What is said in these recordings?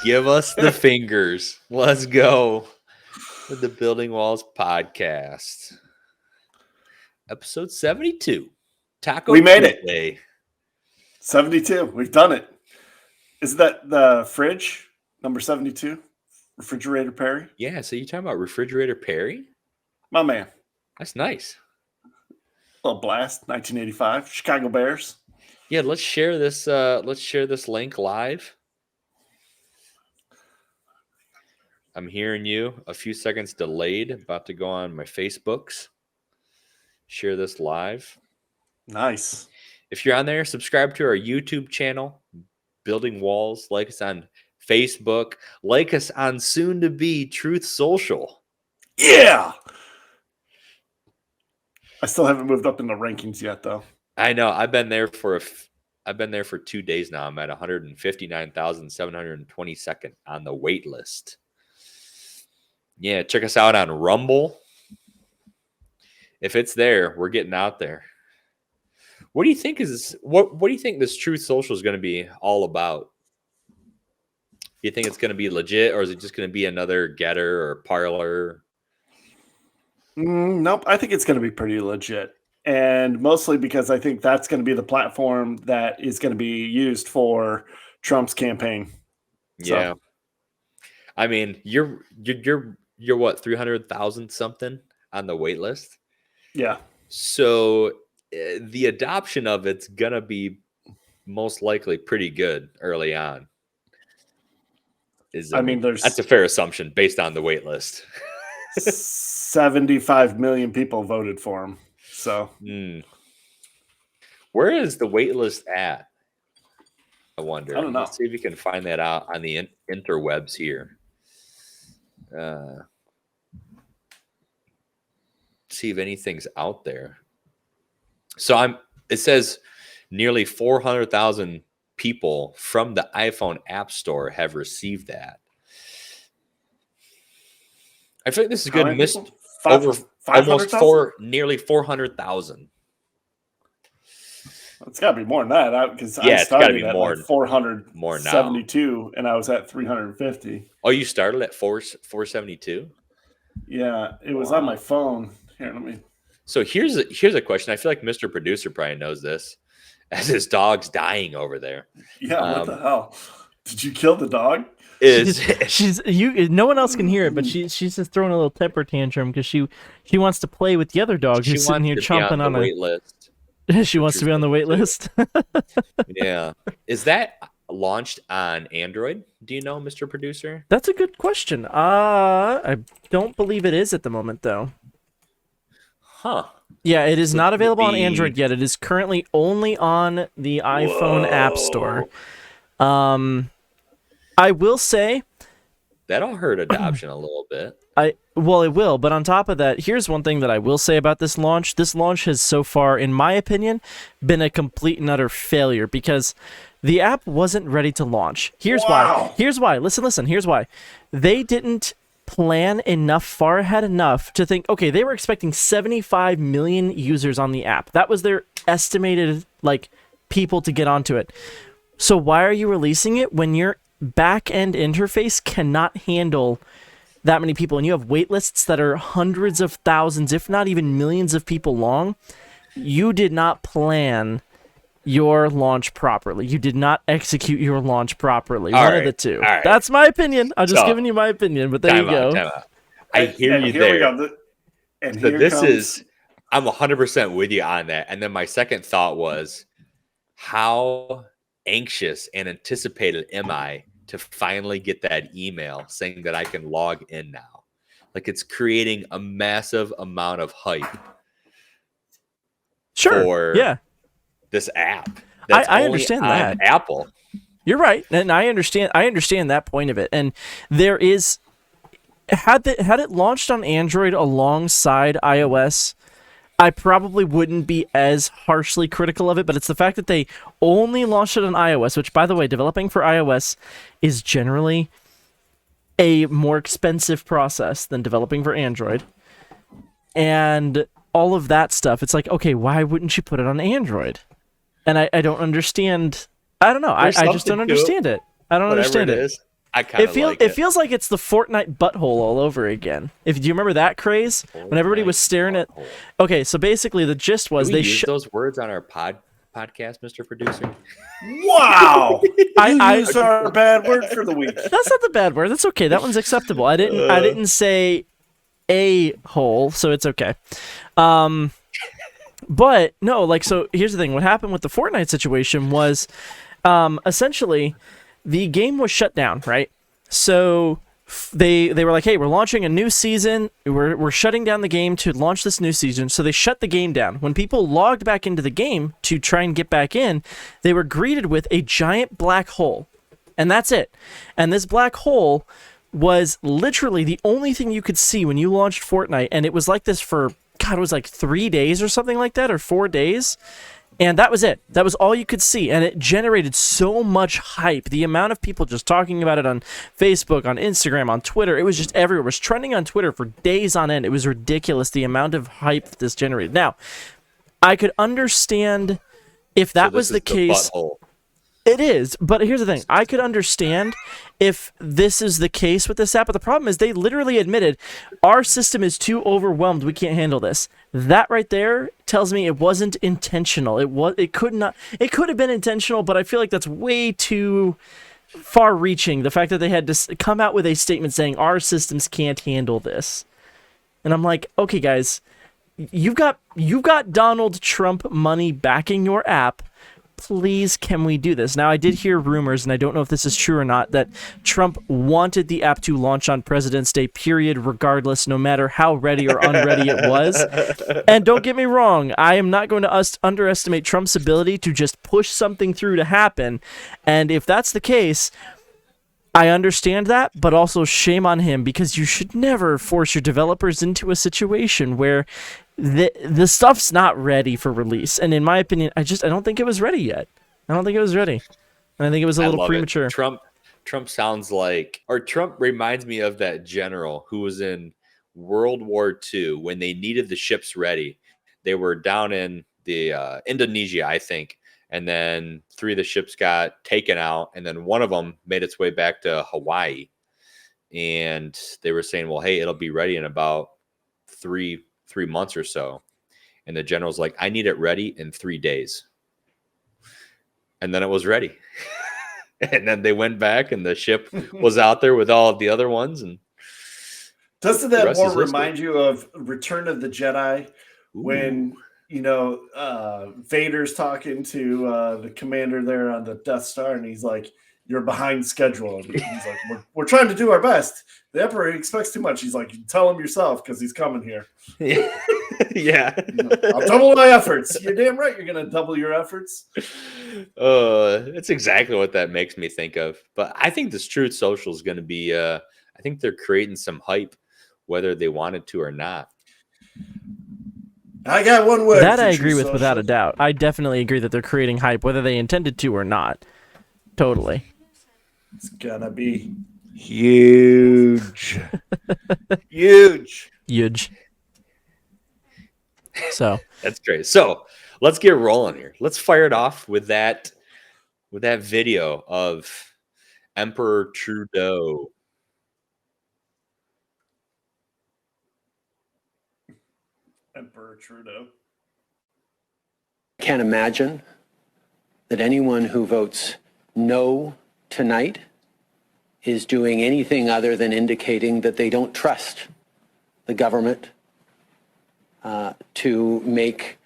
Give us the fingers. Let's go with the Building Walls podcast. Episode 72. Taco We made Tuesday. it. 72. We've done it. Is that the fridge? Number 72? Refrigerator Perry? Yeah, so you're talking about Refrigerator Perry? My man. That's nice. Little blast, 1985. Chicago Bears. Yeah, let's share this link live. I'm hearing you. A few seconds delayed. About to go on my Facebooks. Share this live. Nice. If you're on there, subscribe to our YouTube channel, Building Walls. Like us on Facebook. Like us on soon-to-be Truth Social. Yeah! I still haven't moved up in the rankings yet, though. I know. I've been there for 2 days now. I'm at 159,722nd on the wait list. Yeah, check us out on Rumble. If it's there, we're getting out there. What do you think what do you think this Truth Social is going to be all about? Do you think it's going to be legit, or is it just going to be another Getter or Parler? Nope. I think it's going to be pretty legit. And mostly because I think that's going to be the platform that is going to be used for Trump's campaign. Yeah. So. I mean, you're what, 300,000 something on the wait list? Yeah. So the adoption of it's going to be most likely pretty good early on. That's a fair assumption based on the wait list. 75 million people voted for him. So, where is the wait list at? I wonder. I don't know. Let's see if you can find that out on the interwebs here. See if anything's out there. So it says nearly 400,000 people from the iPhone App Store have received that. I think this is good. Nearly 400,000. It's got to be more than that, because I started at like 472, and I was at 350. Oh, you started at 472? Yeah, it was on my phone. Here, let me. So here's a question. I feel like Mr. Producer probably knows this, as his dog's dying over there. Yeah, what the hell? Did you kill the dog? No one else can hear it, but she's just throwing a little temper tantrum because she wants to play with the other dog who's sitting here chomping on a wait list. She wants to be on the wait list. Yeah. Is that launched on Android? Do you know, Mr. Producer? That's a good question. I don't believe it is at the moment, though. Huh. Yeah, it is not available on Android yet. It is currently only on the iPhone App Store. I will say that'll hurt adoption a little bit. It will, but on top of that, here's one thing that I will say about this launch. This launch has so far, in my opinion, been a complete and utter failure because the app wasn't ready to launch. Here's why. Listen. Here's why. They didn't plan far ahead enough to think, okay, they were expecting 75 million users on the app. That was their estimated, people to get onto it. So why are you releasing it when your back-end interface cannot handle that many people, and you have wait lists that are hundreds of thousands, if not even millions of people long? You did not plan your launch properly. You did not execute your launch properly. One of the two. Right. That's my opinion. I'm just giving you my opinion, but there you go. I hear you there. I'm 100% with you on that. And then my second thought was, how anxious and anticipated am I to finally get that email saying that I can log in now? It's creating a massive amount of hype. For this app. I understand that. Apple. You're right, and I understand that point of it. And there is, had it launched on Android alongside iOS, I probably wouldn't be as harshly critical of it, but it's the fact that they only launched it on iOS, which, by the way, developing for iOS is generally a more expensive process than developing for Android. And all of that stuff, it's like, okay, why wouldn't you put it on Android? And I don't understand. I don't know. I just don't understand it. I don't understand it. I kind of like it. It feels like it's the Fortnite butthole all over again. Do you remember that craze when everybody was staring at? Okay, so basically the gist was they use those words on our podcast, Mr. Producer. Wow, I used our bad word for the week. That's not the bad word. That's okay. That one's acceptable. I didn't say a hole, so it's okay. But no, like, so here's the thing. What happened with the Fortnite situation was, essentially, the game was shut down, right? So they were like, hey, we're launching a new season. We're shutting down the game to launch this new season. So they shut the game down. When people logged back into the game to try and get back in, they were greeted with a giant black hole. And that's it. And this black hole was literally the only thing you could see when you launched Fortnite. And it was like this for, God, it was like 3 days or something like that, or 4 days. And that was it. That was all you could see. And it generated so much hype. The amount of people just talking about it on Facebook, on Instagram, on Twitter, it was just everywhere. It was trending on Twitter for days on end. It was ridiculous, the amount of hype this generated. Now, I could understand if that was the case. Butthole. It is, but here's the thing. I could understand if this is the case with this app, but the problem is they literally admitted our system is too overwhelmed. We can't handle this. That right there tells me it wasn't intentional. It could have been intentional, but I feel like that's way too far-reaching. The fact that they had to come out with a statement saying our systems can't handle this, and I'm like, okay, guys, you've got Donald Trump money backing your app. Please, can we do this? Now, I did hear rumors, and I don't know if this is true or not, that Trump wanted the app to launch on President's Day, period, regardless, no matter how ready or unready it was. And don't get me wrong, I am not going to underestimate Trump's ability to just push something through to happen. And if that's the case, I understand that, but also shame on him, because you should never force your developers into a situation where the stuff's not ready for release. And in my opinion, I don't think it was ready yet. I don't think it was ready. And I think it was a little premature. Trump sounds like, or Trump reminds me of that general who was in World War II when they needed the ships ready. They were down in the Indonesia, I think. And then 3 of the ships got taken out, and then one of them made its way back to Hawaii. And they were saying, well, hey, it'll be ready in about three months or so. And the general's like, I need it ready in 3 days. And then it was ready. And then they went back, and the ship was out there with all of the other ones. And doesn't that more remind you of Return of the Jedi? Ooh. When Vader's talking to the commander there on the Death Star, and he's like, you're behind schedule. And he's like, we're trying to do our best. The Emperor expects too much. He's like, you tell him yourself, because he's coming here. Yeah. I'll double my efforts. You're damn right you're going to double your efforts. It's exactly what that makes me think of. But I think this Truth Social is going to be, I think they're creating some hype, whether they wanted to or not. I got one word. That I agree with without a doubt. I definitely agree that they're creating hype, whether they intended to or not. Totally. It's gonna be huge. Huge. So that's great. So let's get rolling here. Let's fire it off with that video of Emperor Trudeau. Emperor Trudeau. Can't imagine that anyone who votes no tonight is doing anything other than indicating that they don't trust the government to make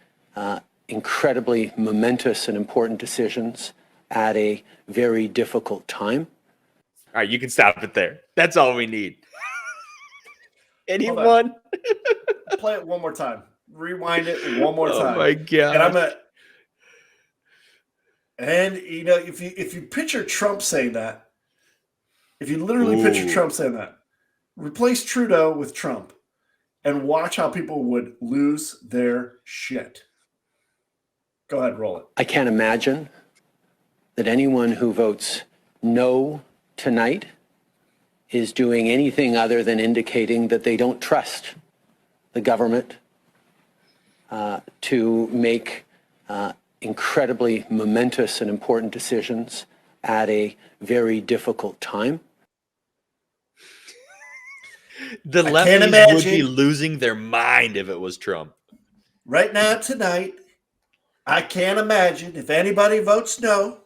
incredibly momentous and important decisions at a very difficult time. All right, you can stop it there. That's all we need. Anyone? Play it one more time. Rewind it one more time. Oh my god! And if you picture Trump saying that, if you literally picture Trump saying that, replace Trudeau with Trump, and watch how people would lose their shit. Go ahead, roll it. I can't imagine that anyone who votes no tonight is doing anything other than indicating that they don't trust the government to make incredibly momentous and important decisions at a very difficult time. The I can't lefties would be imagine. losing their mind if it was Trump. Right now, tonight, I can't imagine if anybody votes no,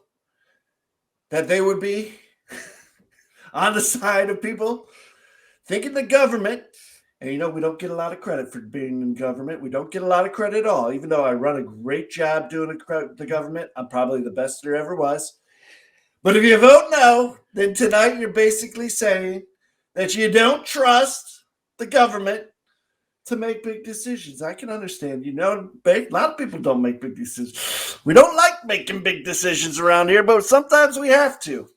that they would be on the side of people thinking the government. And we don't get a lot of credit for being in government. We don't get a lot of credit at all. Even though I run a great job doing the government, I'm probably the best there ever was. But if you vote no, then tonight you're basically saying that you don't trust the government to make big decisions. I can understand. A lot of people don't make big decisions. We don't like making big decisions around here, but sometimes we have to.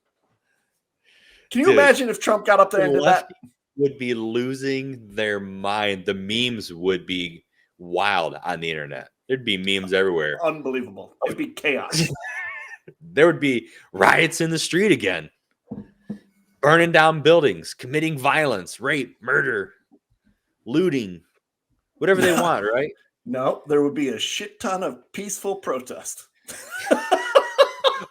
Can you imagine if Trump got up there and did that? Would be losing their mind. The memes would be wild on the internet. There'd be memes everywhere. Unbelievable. It'd be chaos. There would be riots in the street again, burning down buildings, committing violence, rape, murder, looting, whatever they want, right? No, there would be a shit ton of peaceful protest.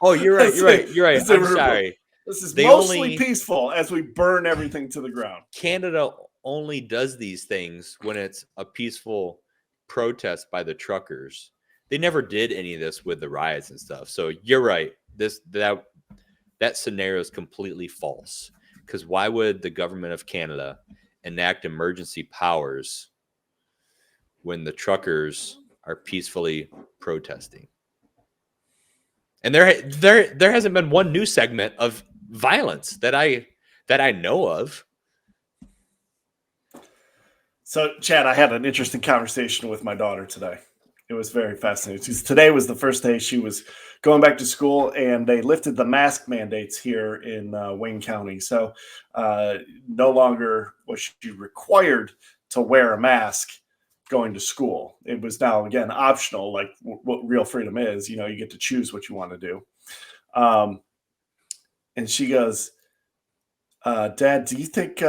Oh, you're right. I'm sorry. This is mostly peaceful as we burn everything to the ground. Canada only does these things when it's a peaceful protest by the truckers. They never did any of this with the riots and stuff. So you're right. That scenario is completely false. Because why would the government of Canada enact emergency powers when the truckers are peacefully protesting? And there hasn't been one news segment of violence that I know of. So, Chad, I had an interesting conversation with my daughter today. It was very fascinating. Today was the first day she was going back to school, and they lifted the mask mandates here in Wayne County. So no longer was she required to wear a mask going to school. It was now, again, optional, like what real freedom is. You get to choose what you want to do. And she goes, Dad, do you think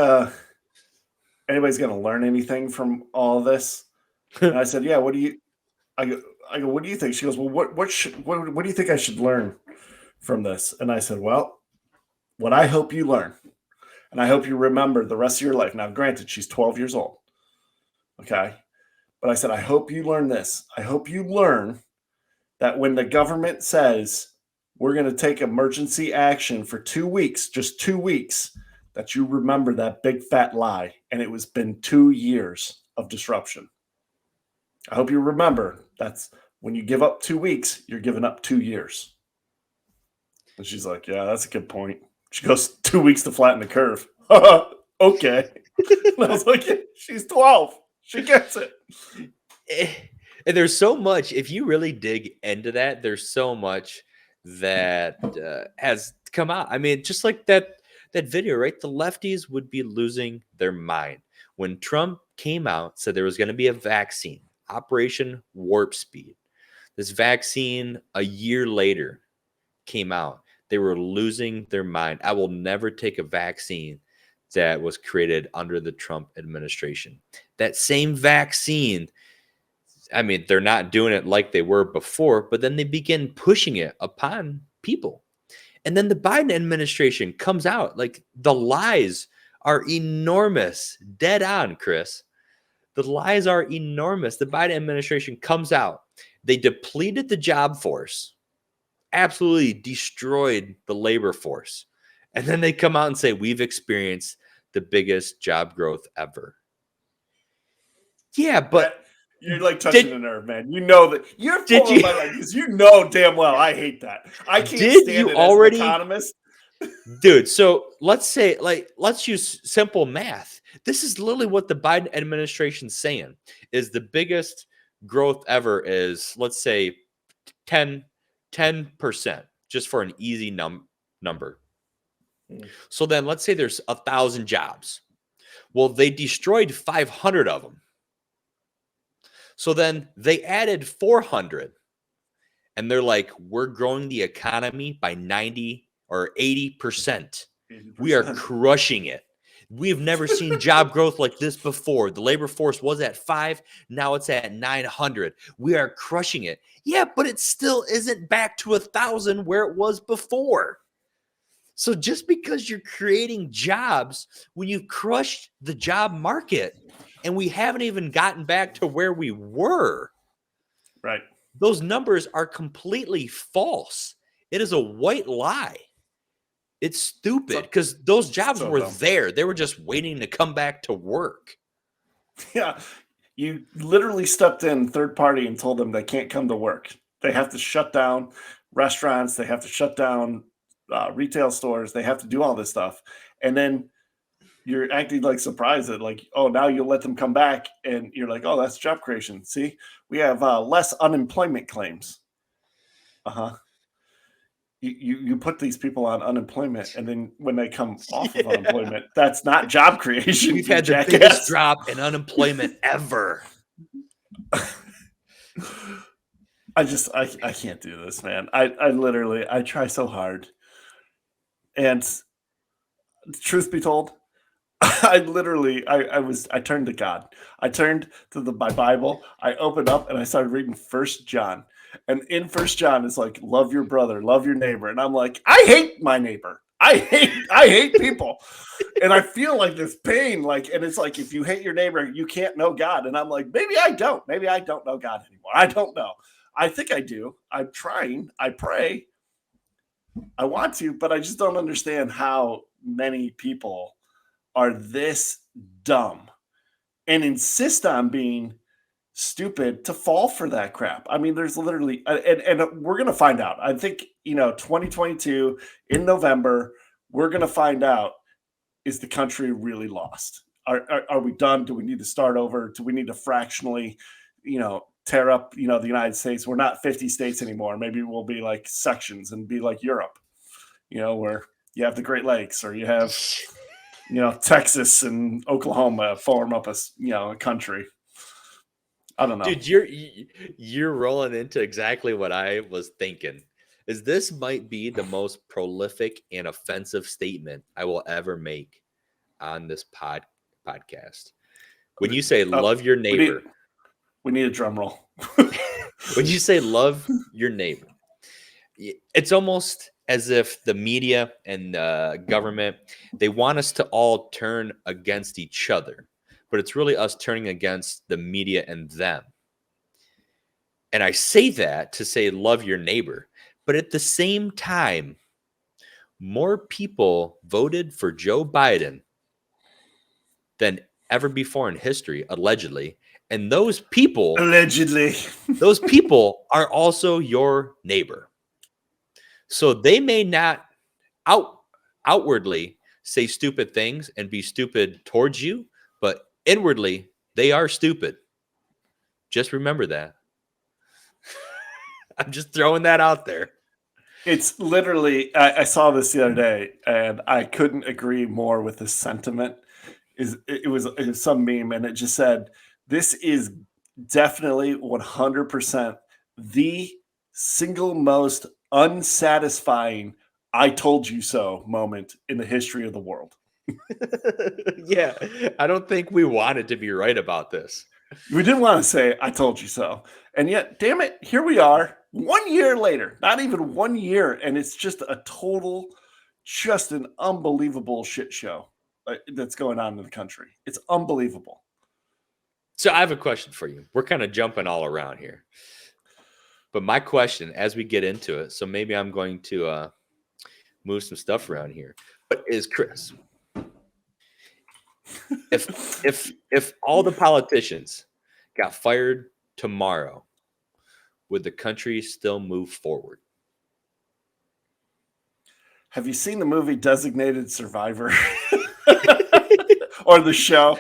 anybody's going to learn anything from all of this? And I said, yeah, I go, what do you think? She goes, well, what do you think I should learn from this? And I said, well, what I hope you learn, and I hope you remember the rest of your life. Now, granted, she's 12 years old. Okay. But I said, I hope you learn this. I hope you learn that when the government says we're going to take emergency action for 2 weeks, just 2 weeks, that you remember that big fat lie. And it was been 2 years of disruption. I hope you remember that's when you give up 2 weeks, you're giving up 2 years. And she's like, yeah, that's a good point. She goes, 2 weeks to flatten the curve. Okay. And I was like, yeah, she's 12. She gets it. And there's so much, if you really dig into that, there's so much that has come out. I mean, just like that video, right? The lefties would be losing their mind. When Trump came out, said there was going to be a vaccine, Operation Warp Speed. This vaccine, a year later, came out. They were losing their mind. I will never take a vaccine that was created under the Trump administration. That same vaccine, I mean, they're not doing it like they were before, but then they begin pushing it upon people. And then the Biden administration comes out. Like, the lies are enormous. Dead on, Chris. The lies are enormous. The Biden administration comes out. They depleted the job force, absolutely destroyed the labor force. And then they come out and say, we've experienced the biggest job growth ever. Yeah, but you're like touching a nerve, man. You know that you're pulling my leg because you know damn well I hate that. I can't stand it as an economist. Dude, so let's use simple math. This is literally what the Biden administration's saying is the biggest growth ever is, let's say, 10%, just for an easy number. So then let's say there's 1,000 jobs. Well, they destroyed 500 of them. So then they added 400. And they're like, we're growing the economy by 90 or 80%. We are crushing it. We've never seen job growth like this before. The labor force was at 5. Now it's at 900. We are crushing it. Yeah, but it still isn't back to 1,000 where it was before. So just because you're creating jobs when you've crushed the job market and we haven't even gotten back to where we were, Right. those numbers are completely false. It is a white lie. It's stupid because those jobs so were dumb. there. They were just waiting to come back to work. Yeah. You literally stepped in third party and told them they can't come to work. They have to shut down restaurants. They have to shut down retail stores. They have to do all this stuff. And then you're acting like surprised that like, oh, now you'll let them come back. And you're like, oh, that's job creation. See, we have less unemployment claims. Uh-huh. You put these people on unemployment, and then when they come off of unemployment, that's not job creation. We've had the biggest drop in unemployment ever. I can't do this, man. I literally try so hard. And truth be told, I turned to God. I turned to my Bible. I opened up and I started reading 1 John. And in 1 John, it's like, love your brother, love your neighbor. And I'm like, I hate my neighbor. I hate people. And I feel like this pain, like, and it's like, if you hate your neighbor, you can't know God. And I'm like, maybe I don't know God anymore. I don't know. I think I do. I'm trying. I pray. I want to, but I just don't understand how many people are this dumb and insist on being stupid to fall for that crap. I mean, there's literally, and we're going to find out. I think, 2022 in November, we're going to find out, is the country really lost? Are we done? Do we need to start over? Do we need to fractionally, tear up, the United States? We're not 50 states anymore. Maybe we'll be like sections and be like Europe, where you have the Great Lakes, or you have, Texas and Oklahoma form up a country. I don't know. Dude, you're rolling into exactly what I was thinking. Is this might be the most prolific and offensive statement I will ever make on this podcast. When you say love your neighbor. We need a drum roll. When you say love your neighbor, it's almost as if the media and the government, they want us to all turn against each other. But it's really us turning against the media and them. And I say that to say love your neighbor. But at the same time, more people voted for Joe Biden than ever before in history, allegedly. And those people, those people are also your neighbor. So they may not outwardly say stupid things and be stupid towards you, but inwardly, they are stupid. Just remember that. I'm just throwing that out there. It's literally, I saw this the other day, and I couldn't agree more with the sentiment. It was some meme, and it just said, this is definitely 100% the single most unsatisfying I told you so moment in the history of the world. Yeah, I don't think we wanted to be right about this. We didn't want to say, I told you so. And yet, damn it, here we are 1 year later, not even 1 year. And it's just just an unbelievable shit show that's going on in the country. It's unbelievable. So I have a question for you. We're kind of jumping all around here. But my question, as we get into it, so maybe I'm going to move some stuff around here, but is Chris, if all the politicians got fired tomorrow, would the country still move forward? Have you seen the movie Designated Survivor? Or the show?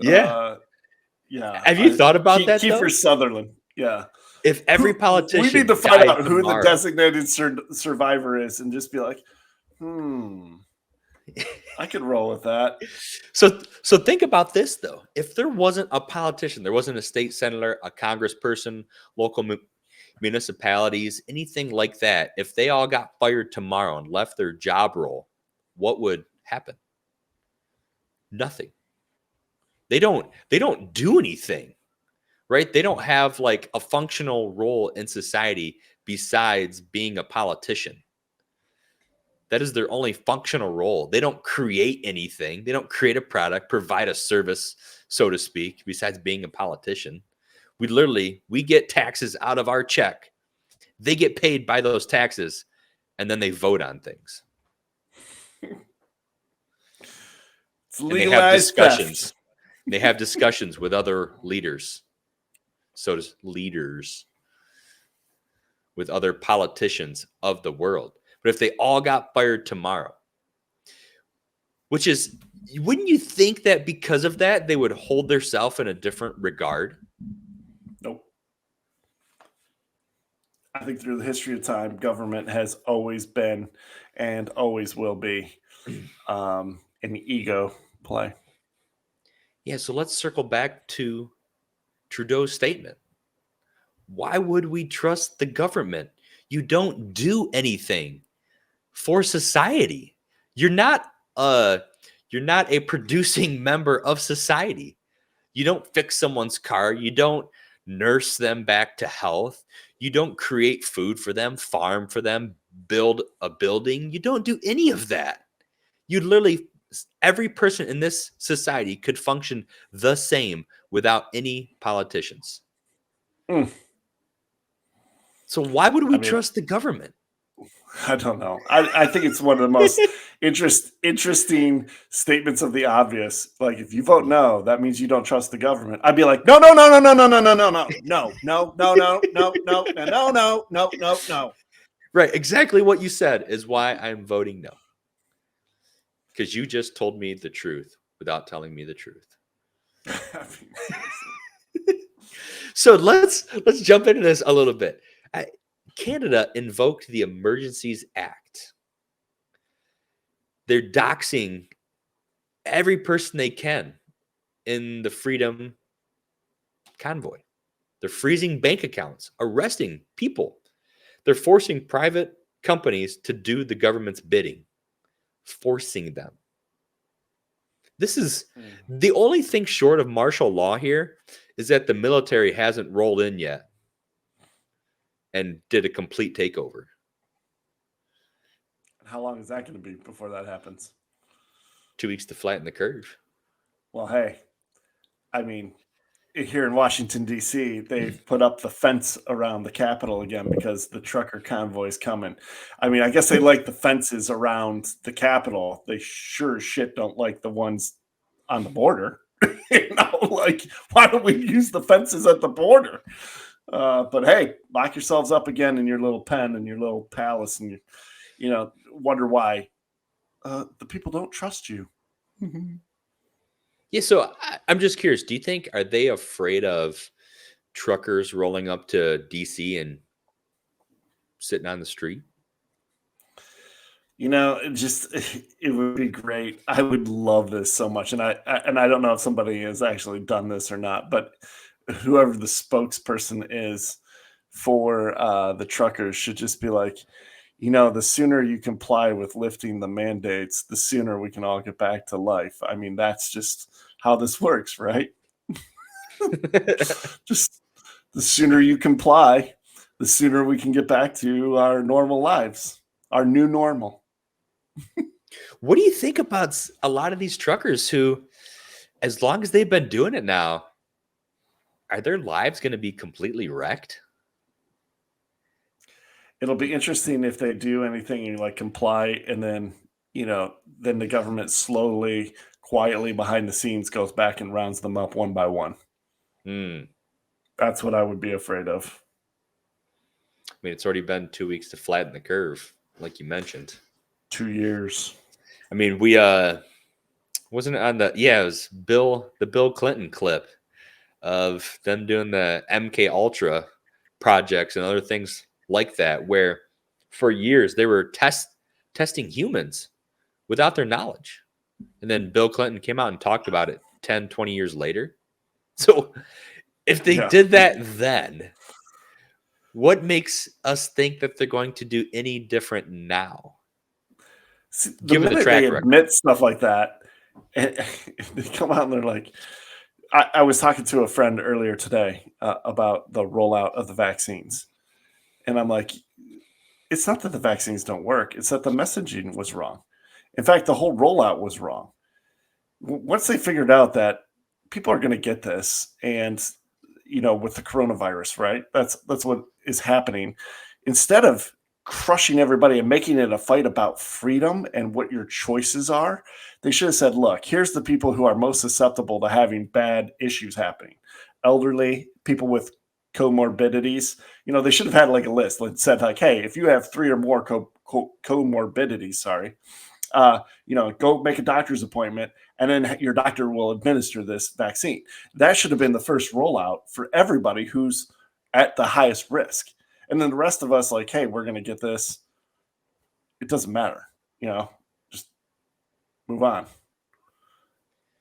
Yeah. Yeah. Have you thought about that, Kiefer Sutherland. Yeah. If every politician, we need to find out who tomorrow, the designated survivor is, and just be like, I could roll with that. So think about this, though. If there wasn't a politician, there wasn't a state senator, a congressperson, local municipalities, anything like that, if they all got fired tomorrow and left their job role, what would happen? Nothing. They don't do anything, right? They don't have like a functional role in society besides being a politician. That is their only functional role. They don't create anything. They don't create a product, provide a service, so to speak, besides being a politician. We get taxes out of our check. They get paid by those taxes, and then they vote on things. It's And they have legalized discussions. theft. They have discussions with other leaders. With other politicians of the world. But if they all got fired tomorrow, wouldn't you think that because of that, they would hold themselves in a different regard? Nope. I think through the history of time, government has always been and always will be an ego play. Yeah, so let's circle back to Trudeau's statement. Why would we trust the government? You don't do anything for society. You're not a producing member of society. You don't fix someone's car. You don't nurse them back to health. You don't create food for them, farm for them, build a building. You don't do any of that. Every person in this society could function the same without any politicians. So why would we trust the government? I don't know. I think it's one of the most interesting statements of the obvious. Like, if you vote no, that means you don't trust the government. I'd be like, no. Right, exactly what you said is why I'm voting no. Because you just told me the truth without telling me the truth. So let's jump into this a little bit. Canada invoked the Emergencies Act. They're doxing every person they can in the Freedom Convoy. They're freezing bank accounts, arresting people. They're forcing private companies to do the government's bidding, forcing them. This is the only thing short of martial law here is that the military hasn't rolled in yet and did a complete takeover. How long is that going to be before that happens? 2 weeks to flatten the curve. Well, hey, I mean, here in Washington, D.C., they've put up the fence around the Capitol again because the trucker convoy is coming. I mean, I guess they like the fences around the Capitol. They sure as shit don't like the ones on the border. Like, why don't we use the fences at the border? But hey, lock yourselves up again in your little pen and your little palace, and you wonder why the people don't trust you. Yeah, so I'm just curious. Do you think, are they afraid of truckers rolling up to DC and sitting on the street? It would be great. I would love this so much, and I don't know if somebody has actually done this or not, but whoever the spokesperson is for the truckers should just be like, the sooner you comply with lifting the mandates, the sooner we can all get back to life. I mean, that's just how this works, right? Just the sooner you comply, the sooner we can get back to our normal lives, our new normal. What do you think about a lot of these truckers who, as long as they've been doing it now, are their lives going to be completely wrecked? It'll be interesting if they do anything and like comply, and then then the government slowly, quietly behind the scenes goes back and rounds them up one by one. That's what I would be afraid of. I mean, it's already been 2 weeks to flatten the curve, like you mentioned. 2 years. I mean, we wasn't it on it was the Bill Clinton clip of them doing the MK Ultra projects and other things like that, where for years they were testing humans without their knowledge. And then Bill Clinton came out and talked about it 10, 20 years later. So if they did that then, what makes us think that they're going to do any different now? See, the minute they admit stuff like that, and they come out and they're like, I was talking to a friend earlier today about the rollout of the vaccines. And I'm like, it's not that the vaccines don't work. It's that the messaging was wrong. In fact, the whole rollout was wrong. Once they figured out that people are going to get this, and with the coronavirus, right? That's what is happening. Instead of crushing everybody and making it a fight about freedom and what your choices are, they should have said, look, here's the people who are most susceptible to having bad issues happening. Elderly, people with comorbidities. They should have had like a list that said like, hey, if you have 3 or more comorbidities, go make a doctor's appointment, and then your doctor will administer this vaccine. That should have been the first rollout for everybody who's at the highest risk. And then the rest of us, like, hey, we're going to get this. It doesn't matter, just move on.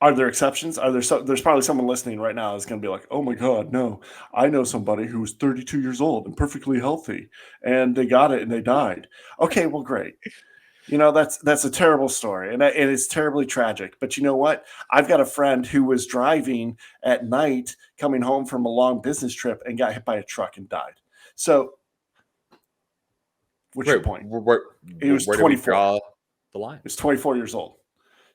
Are there exceptions? There's probably someone listening right now is going to be like, oh my God, no, I know somebody who was 32 years old and perfectly healthy, and they got it and they died. Okay, well, great. That's a terrible story, and it's terribly tragic. But you know what? I've got a friend who was driving at night, coming home from a long business trip, and got hit by a truck and died. So, what's your point? He was 24. The line. He was 24 years old.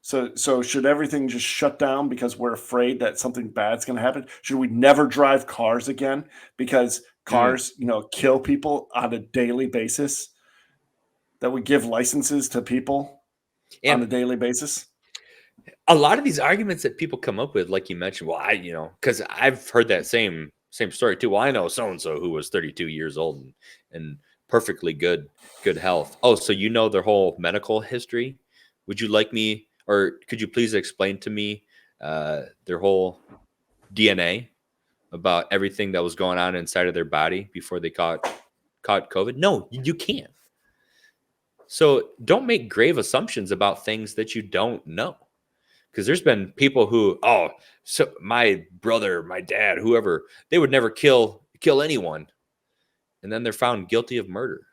So should everything just shut down because we're afraid that something bad's going to happen? Should we never drive cars again because cars, kill people on a daily basis? That we give licenses to people on a daily basis? A lot of these arguments that people come up with, like you mentioned, well, because I've heard that same story too. Well, I know so-and-so who was 32 years old and perfectly good health. Oh, so you know their whole medical history? Would you like me, or could you please explain to me their whole DNA about everything that was going on inside of their body before they caught COVID? No, you can't. So don't make grave assumptions about things that you don't know. Because there's been people who, so my brother, my dad, whoever, they would never kill anyone. And then they're found guilty of murder.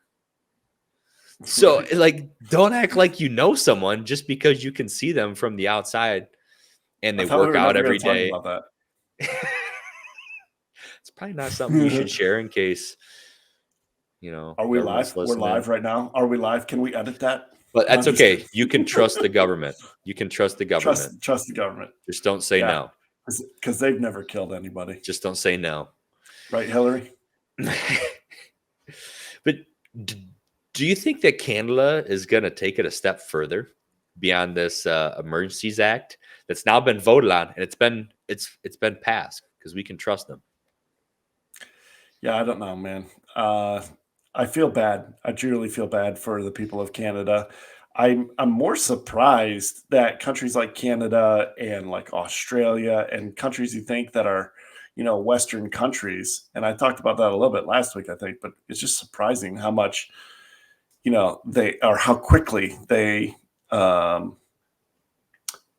So don't act like you know someone just because you can see them from the outside and they work out every day. About that. It's probably not something you should share in case, Are we live? We're live right now. Are we live? Can we edit that? But that's okay. You can trust the government. You can trust the government. Trust the government. Just don't say no. Because they've never killed anybody. Just don't say no. Right, Hillary? But do you think that Canada is going to take it a step further beyond this Emergencies Act that's now been voted on, and it's been passed because we can trust them? Yeah, I don't know, man. I feel bad. I truly feel bad for the people of Canada. I'm more surprised that countries like Canada and like Australia and countries you think that are, Western countries, and I talked about that a little bit last week, I think, but it's just surprising how much, how quickly they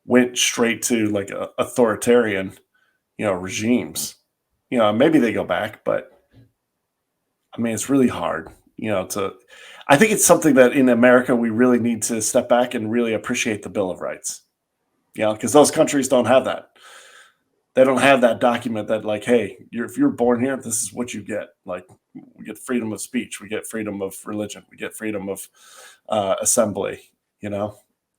went straight to like authoritarian, regimes. Maybe they go back, but I mean, it's really hard, I think it's something that in America, we really need to step back and really appreciate the Bill of Rights, because those countries don't have that. They don't have that document that like, hey, if you're born here, this is what you get. Like we get freedom of speech, we get freedom of religion, we get freedom of assembly, the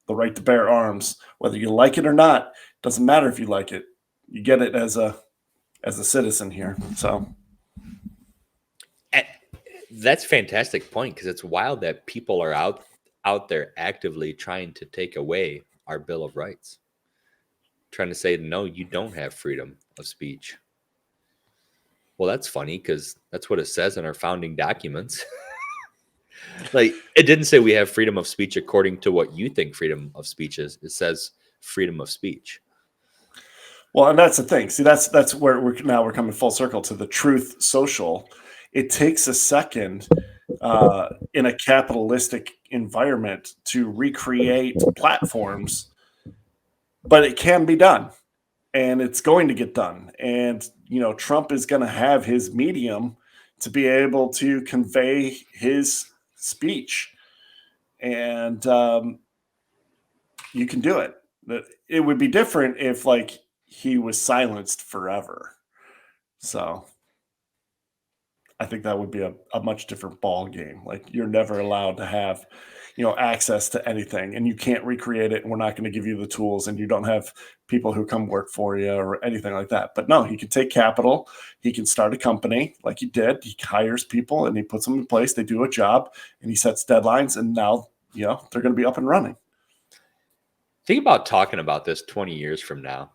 right to bear arms, whether you like it or not, doesn't matter if you like it. You get it as a citizen here. So that's a fantastic point, because it's wild that people are out there actively trying to take away our Bill of Rights, trying to say, no, you don't have freedom of speech. Well, that's funny because that's what it says in our founding documents. Like, it didn't say we have freedom of speech according to what you think freedom of speech is. It says freedom of speech. Well, and that's the thing. See, that's where we're coming full circle to the truth social. It takes a second in a capitalistic environment to recreate platforms, but it can be done, and it's going to get done. And, Trump is going to have his medium to be able to convey his speech, and you can do it. It would be different if he was silenced forever. So I think that would be a much different ball game. Like you're never allowed to have, access to anything, and you can't recreate it. And we're not going to give you the tools, and you don't have people who come work for you or anything like that. But no, he can take capital. He can start a company like he did. He hires people and he puts them in place. They do a job and he sets deadlines. And now, they're going to be up and running. Think about talking about this 20 years from now.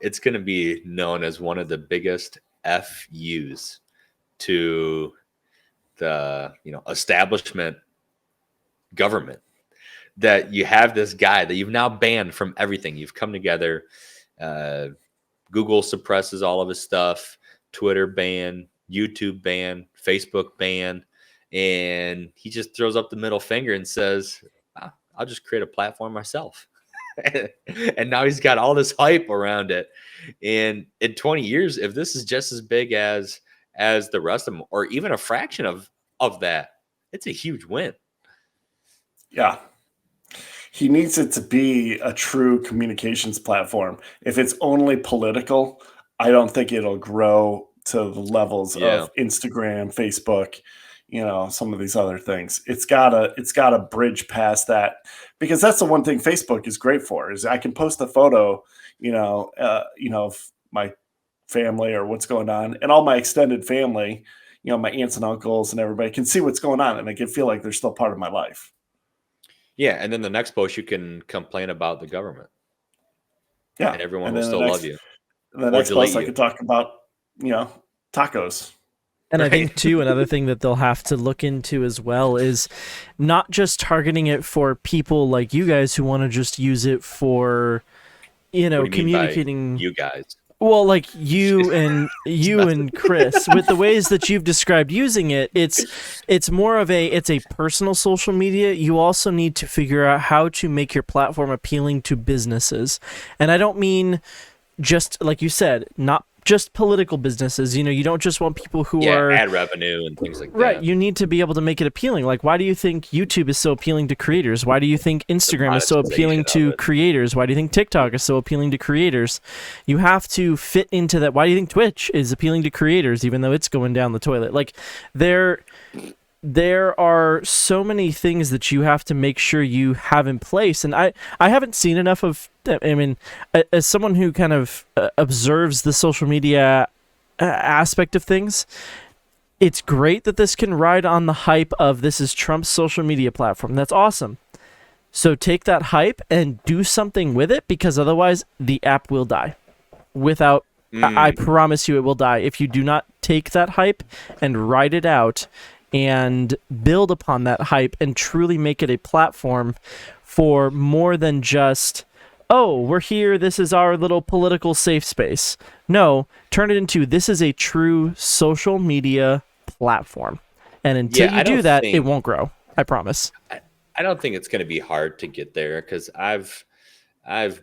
It's going to be known as one of the biggest FUs to the establishment government, that you have this guy that you've now banned from everything. You've come together. Google suppresses all of his stuff. Twitter ban, YouTube ban, Facebook ban, and he just throws up the middle finger and says, I'll just create a platform myself. And now he's got all this hype around it. And in 20 years, if this is just as big as the rest of them, or even a fraction of that, it's a huge win. Yeah. He needs it to be a true communications platform. If it's only political, I don't think it'll grow to the levels of Instagram, Facebook, some of these other things. It's gotta bridge past that, because that's the one thing Facebook is great for, is I can post a photo, of my family or what's going on, and all my extended family, my aunts and uncles and everybody can see what's going on, and they can feel like they're still part of my life. Yeah, and then the next post you can complain about the government. Yeah, and everyone will still love you. The next post I could talk about, tacos. And I think, too, another thing that they'll have to look into as well is not just targeting it for people like you guys who want to just use it for, communicating. You guys. Well, like you and Chris, with the ways that you've described using it, it's more of a personal social media. You also need to figure out how to make your platform appealing to businesses. And I don't mean just, like you said, not just political businesses. You don't just want people who are ad revenue and things like that. Right. You need to be able to make it appealing. Like, why do you think YouTube is so appealing to creators? Why do you think Instagram is so appealing to creators? Why do you think TikTok is so appealing to creators? You have to fit into that. Why do you think Twitch is appealing to creators, even though it's going down the toilet? Like, there are so many things that you have to make sure you have in place. And I haven't seen enough of, as someone who kind of observes the social media aspect of things, it's great that this can ride on the hype of this is Trump's social media platform. That's awesome. So take that hype and do something with it, because otherwise the app will die. I promise you it will die. If you do not take that hype and ride it out and build upon that hype and truly make it a platform for more than just, oh, we're here, this is our little political safe space. No, turn it into, this is a true social media platform. And until you do that, it won't grow. I promise. I don't think it's going to be hard to get there, because I've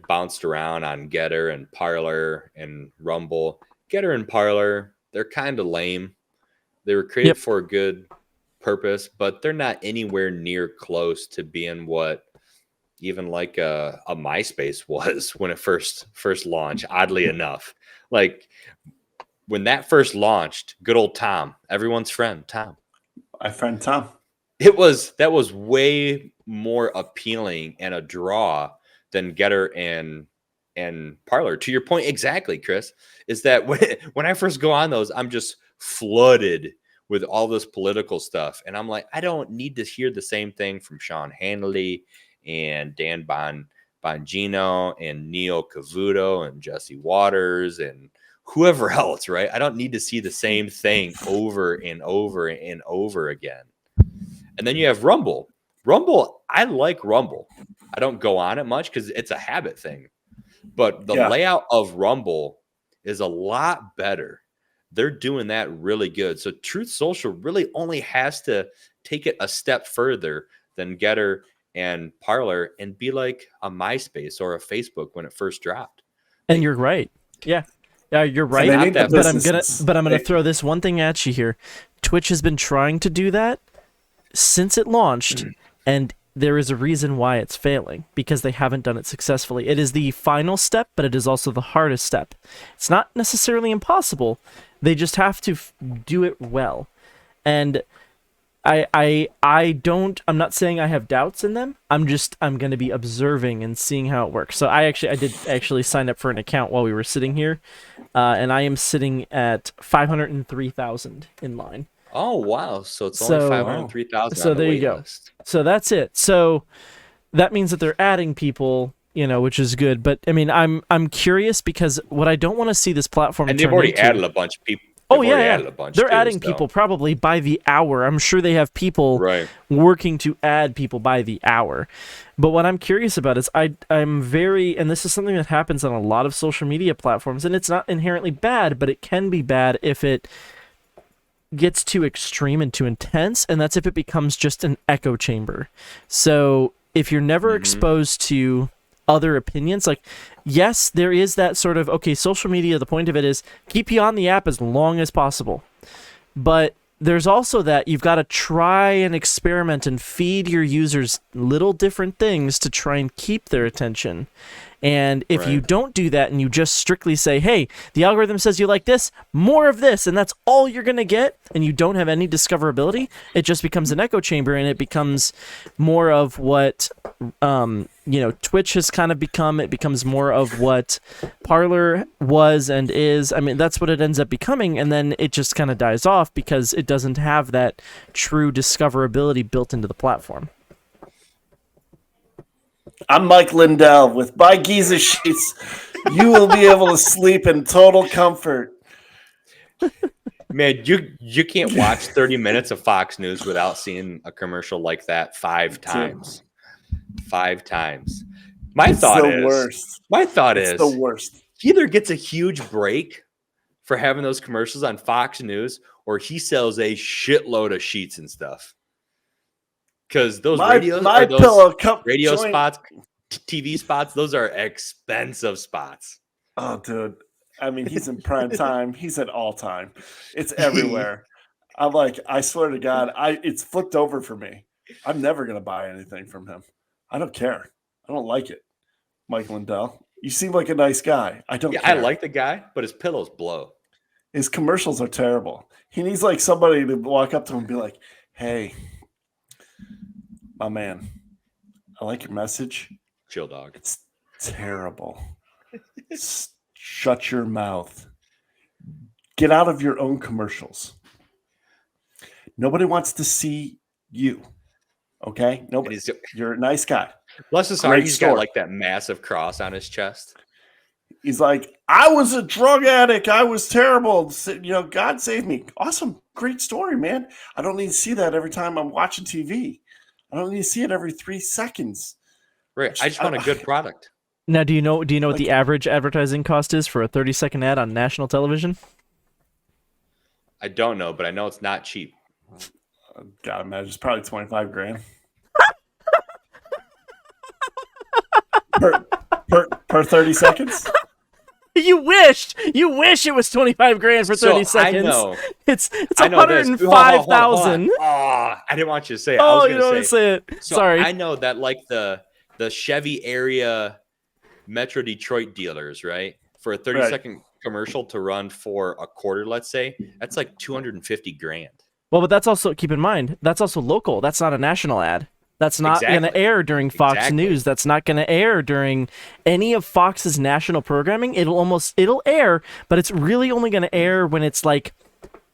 bounced around on Getter and Parler and Rumble. Getter and Parler, they're kind of lame. They were created for a good purpose, but they're not anywhere near close to being what even like a MySpace was when it first launched, oddly enough. Like when that first launched, good old Tom, everyone's friend, Tom. My friend Tom. That was way more appealing and a draw than Getter and Parler. To your point exactly, Chris, is that when I first go on those, I'm just flooded with all this political stuff. And I'm like, I don't need to hear the same thing from Sean Hannity and Dan Bongino and Neil Cavuto and Jesse Waters and whoever else, right? I don't need to see the same thing over and over and over again. And then you have Rumble. Rumble, I like Rumble. I don't go on it much because it's a habit thing. But the layout of Rumble is a lot better. They're doing that really good. So Truth Social really only has to take it a step further than Getter and Parler and be like a MySpace or a Facebook when it first dropped. And you're right. Yeah, you're right. But I'm gonna throw this one thing at you here. Twitch has been trying to do that since it launched, and there is a reason why it's failing, because they haven't done it successfully. It is the final step, but it is also the hardest step. It's not necessarily impossible. They just have to do it well. And I'm not saying I have doubts in them. I'm going to be observing and seeing how it works. So I did actually sign up for an account while we were sitting here, and I am sitting at 503,000 in line. Oh wow! So it's only 503,000. So there you go. List. So that's it. So that means that they're adding people, which is good. But I mean, I'm curious because what I don't want to see this platform. And they've already added a bunch of people. Added a bunch. They're adding people probably by the hour. I'm sure they have people working to add people by the hour. But what I'm curious about is I'm very, and this is something that happens on a lot of social media platforms, and it's not inherently bad, but it can be bad if it gets too extreme and too intense, and that's if it becomes just an echo chamber. So if you're never exposed to other opinions, like, yes, there is that sort of, okay, social media, the point of it is keep you on the app as long as possible. But there's also that you've got to try and experiment and feed your users little different things to try and keep their attention. And if you don't do that and you just strictly say, hey, the algorithm says you like this, more of this, and that's all you're going to get, and you don't have any discoverability, it just becomes an echo chamber, and it becomes more of what Twitch has kind of become. It becomes more of what Parler was and is. I mean, that's what it ends up becoming, and then it just kind of dies off because it doesn't have that true discoverability built into the platform. I'm Mike Lindell. With My Giza Sheets, you will be able to sleep in total comfort. Man, you can't watch 30 minutes of Fox News without seeing a commercial like that 5 times. 5 times. My thought is the worst. He either gets a huge break for having those commercials on Fox News, or he sells a shitload of sheets and stuff. Because those radio spots, TV spots, those are expensive spots. Oh, dude. I mean, he's in prime time. He's at all time. It's everywhere. I'm like, I swear to God, it's flipped over for me. I'm never going to buy anything from him. I don't care. I don't like it. Mike Lindell, you seem like a nice guy. I don't care. I like the guy, but his pillows blow. His commercials are terrible. He needs like somebody to walk up to him and be like, hey, my man, I like your message. Chill, dog. It's terrible. Shut your mouth. Get out of your own commercials. Nobody wants to see you. Okay? Nobody. You're a nice guy. Bless his heart, he's got like that massive cross on his chest. He's like, I was a drug addict. I was terrible. God saved me. Awesome. Great story, man. I don't need to see that every time I'm watching TV. I don't need to see it every 3 seconds. Right. I just want a good product. Now, do you know what the average advertising cost is for a 30-second ad on national television? I don't know, but I know it's not cheap. Gotta imagine it's probably $25,000 per 30 seconds. You wished it was $25,000 for 30 seconds. I know. It's 105,000. Oh, I didn't want you to say it. Oh, you don't want to say it. So sorry. I know that like the Chevy area Metro Detroit dealers, right? For a 30-second commercial to run for a quarter, let's say, that's like $250,000. Well, but that's also, keep in mind, that's also local. That's not a national ad. That's not going to air during Fox News. That's not going to air during any of Fox's national programming. It'll air, but it's really only going to air when it's like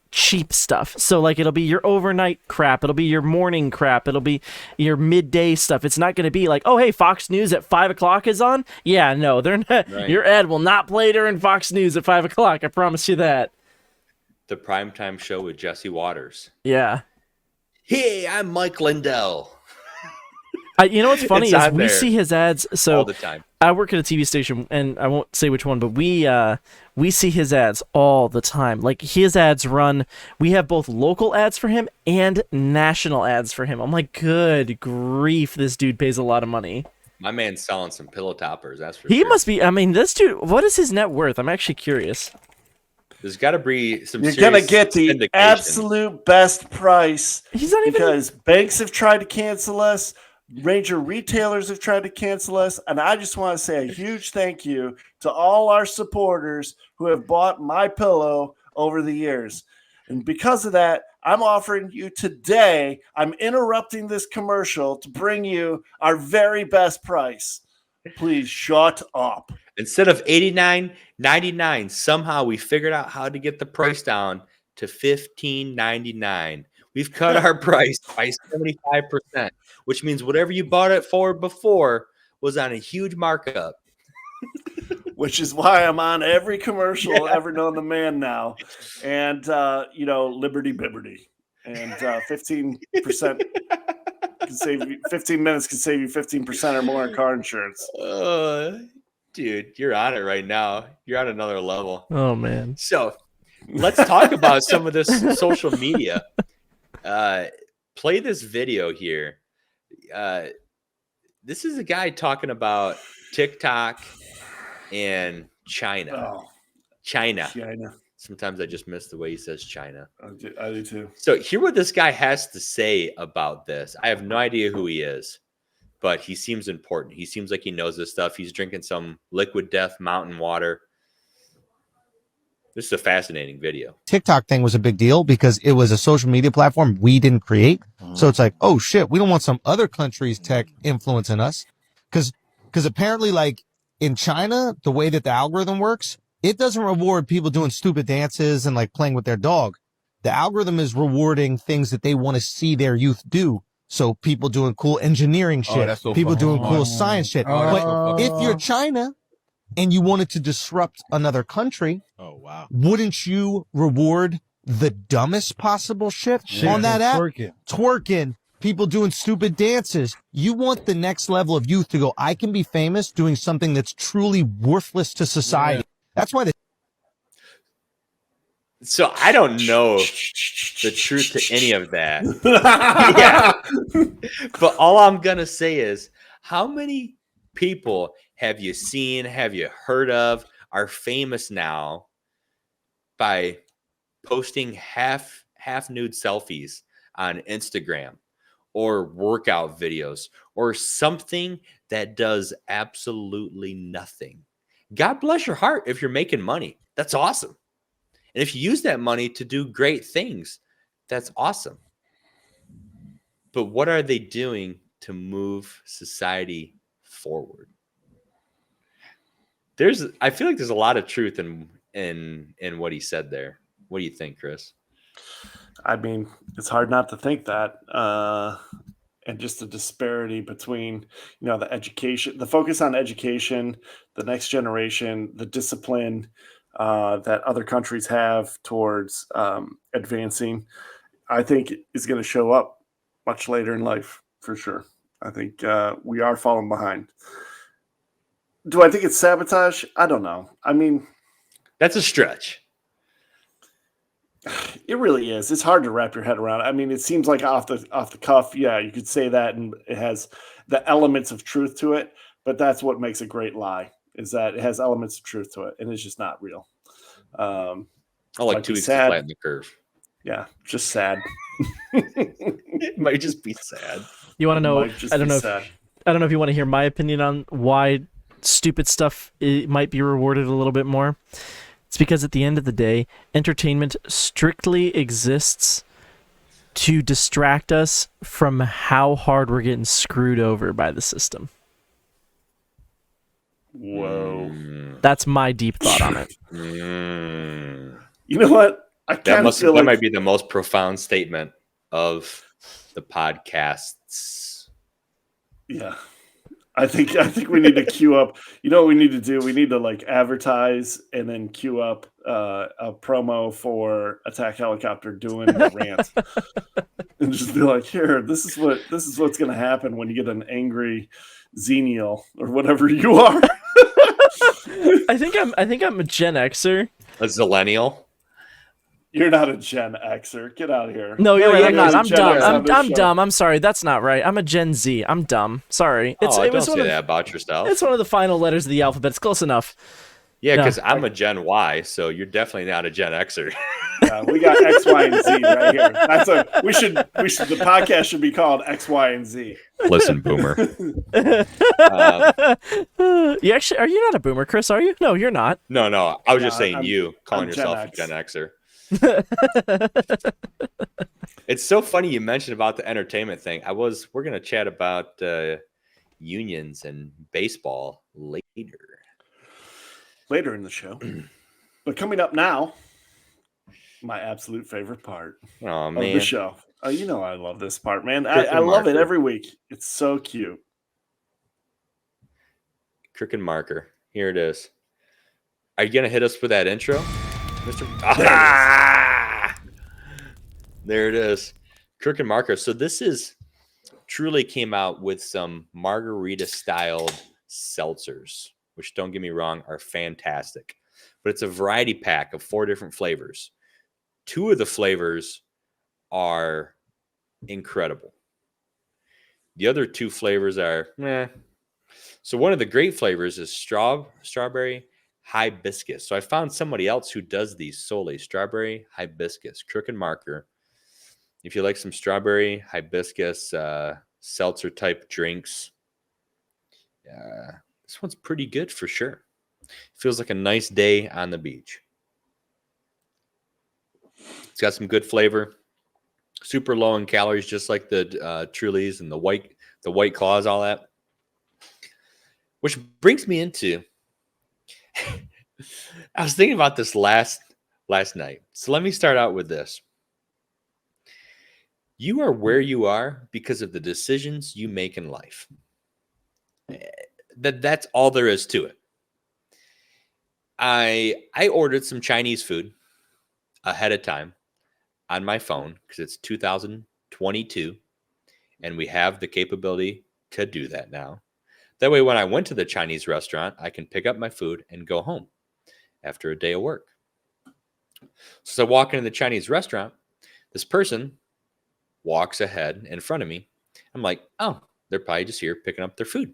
cheap stuff. So like it'll be your overnight crap. It'll be your morning crap. It'll be your midday stuff. It's not going to be like, oh, hey, Fox News at 5 o'clock is on. Yeah, no, they're not. Right. Your ad will not play during Fox News at 5 o'clock. I promise you that. The primetime show with Jesse Waters. Yeah. Hey, I'm Mike Lindell. You know what's funny is we see his ads. So all the time. I work at a TV station, and I won't say which one, but we see his ads all the time. Like his ads run. We have both local ads for him and national ads for him. I'm like, good grief, this dude pays a lot of money. My man's selling some pillow toppers. That's for He sure. must be. I mean, this dude. What is his net worth? I'm actually curious. There's got to be some. You're gonna get the absolute best price. He's not even because banks have tried to cancel us. Major retailers have tried to cancel us, and I just want to say a huge thank you to all our supporters who have bought my pillow over the years. And because of that, I'm offering you today, I'm interrupting this commercial to bring you our very best price. Please shut up. Instead of $89.99, somehow we figured out how to get the price down to $15.99. We've cut our price by 75%, which means whatever you bought it for before was on a huge markup. Which is why I'm on every commercial ever known to man now. And, Liberty Bibberty. And 15% can save you, 15 minutes can save you 15% or more in car insurance. Dude, you're on it right now. You're on another level. Oh, man. So let's talk about some of this social media. Play this video here. This is a guy talking about TikTok and China. Oh, China. China. Sometimes I just miss the way he says China. I do too. So hear what this guy has to say about this. I have no idea who he is, but he seems important. He seems like he knows this stuff. He's drinking some liquid death mountain water. This is a fascinating video. TikTok thing was a big deal because it was a social media platform we didn't create. So it's like, oh shit, we don't want some other country's tech influencing us. Cause apparently like in China, the way that the algorithm works, it doesn't reward people doing stupid dances and like playing with their dog. The algorithm is rewarding things that they want to see their youth do. So people doing cool engineering shit, that's so people fun. doing cool science shit. But if you're China and you wanted to disrupt another country, Oh, wow. wouldn't you reward the dumbest possible shit on that app? Twerking, people doing stupid dances. You want the next level of youth to go, I can be famous doing something that's truly worthless to society. Yeah. That's why So I don't know the truth to any of that. Yeah. But all I'm going to say is, how many people have you seen, have you heard of, are famous now by posting half nude selfies on Instagram or workout videos or something that does absolutely nothing? God bless your heart if you're making money. That's awesome. And if you use that money to do great things, that's awesome. But what are they doing to move society forward? I feel like there's a lot of truth in what he said there. What do you think, Chris? I mean, it's hard not to think that. And just the disparity between, the education, the focus on education, the next generation, the discipline that other countries have towards advancing, I think is going to show up much later in life for sure. I think we are falling behind. Do I think it's sabotage? I don't know. I mean, that's a stretch. It really is. It's hard to wrap your head around. I mean, it seems like off the cuff, yeah, you could say that, and it has the elements of truth to it. But that's what makes a great lie, is that it has elements of truth to it, and it's just not real. I like 2 weeks to flatten the curve. Yeah, just sad. It might just be sad. You want to know? I don't know if you want to hear my opinion on why stupid stuff might be rewarded a little bit more. It's because at the end of the day, entertainment strictly exists to distract us from how hard we're getting screwed over by the system. Whoa. That's my deep thought on it. You know what? That might be the most profound statement of the podcasts. Yeah. I think we need to queue up. You know what we need to do? We need to advertise and then queue up a promo for Attack Helicopter doing the rant, and just be like, "Here, this is what's going to happen when you get an angry Xenial or whatever you are." I think I'm a Gen Xer. A Zillennial. You're not a Gen Xer. Get out of here. No, you're right. I'm not. I'm Gen dumb. X on this I'm show. dumb. I'm sorry. That's not right. I'm a Gen Z. I'm dumb. Sorry. Don't say that about yourself. It's one of the final letters of the alphabet. It's close enough. Yeah, because I'm a Gen Y, so you're definitely not a Gen Xer. Yeah, we got X, Y, and Z right here. We should. The podcast should be called X, Y, and Z. Listen, Boomer. You actually are you not a boomer, Chris? Are you? No, you're not. No. I was just saying I'm calling Gen yourself a X. Gen Xer. It's so funny you mentioned about the entertainment thing. We're gonna chat about unions and baseball later. Later in the show. But coming up now, my absolute favorite part Oh of the man, show. Oh, you know I love this part, man. Kirk I and love it Marco. every week. It's so cute. Kirk and Marco. Here it is. Are you gonna hit us with that intro, Mister? There it is. Kirk and Marco. So this is truly came out with some margarita styled seltzers, which don't get me wrong, are fantastic. But it's a variety pack of 4 different flavors. 2 of the flavors are incredible. The other 2 flavors are meh. So one of the great flavors is strawberry hibiscus. So I found somebody else who does these solely strawberry hibiscus. Kirk and Marco. If you like some strawberry hibiscus seltzer type drinks, this one's pretty good for sure. Feels like a nice day on the beach. It's got some good flavor, super low in calories, just like the Trulies and the White Claws, all that. Which brings me into, I was thinking about this last night. So let me start out with this. You are where you are because of the decisions you make in life. That's all there is to it. I ordered some Chinese food ahead of time on my phone because it's 2022 and we have the capability to do that now. That way, when I went to the Chinese restaurant, I can pick up my food and go home after a day of work. So I walk into the Chinese restaurant. This person walks ahead in front of me. I'm like, oh, they're probably just here picking up their food.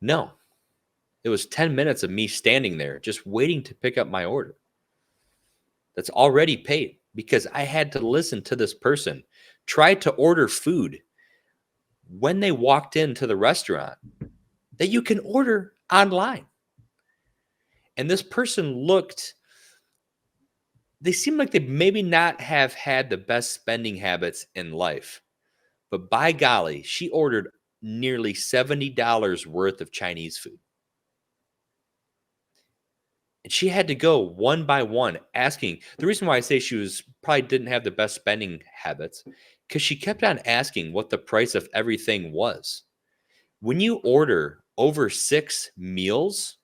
No, it was 10 minutes of me standing there just waiting to pick up my order. That's already paid because I had to listen to this person try to order food when they walked into the restaurant that you can order online. And this person they seem like they maybe not have had the best spending habits in life. But by golly, she ordered nearly $70 worth of Chinese food. And she had to go one by one asking. The reason why I say she probably didn't have the best spending habits, because she kept on asking what the price of everything was. When you order over 6 meals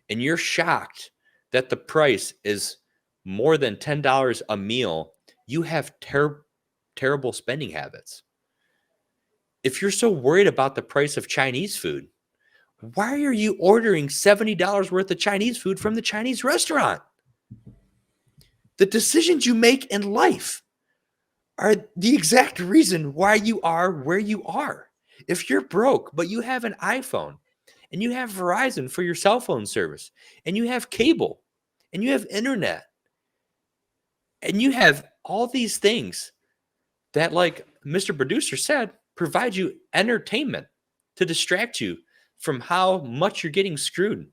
and you're shocked that the price is more than $10 a meal, you have terrible spending habits. If you're so worried about the price of Chinese food, why are you ordering $70 worth of Chinese food from the Chinese restaurant? The decisions you make in life are the exact reason why you are where you are. If you're broke, but you have an iPhone and you have Verizon for your cell phone service and you have cable and you have internet and you have all these things that, like Mr. Producer said, provide you entertainment to distract you from how much you're getting screwed.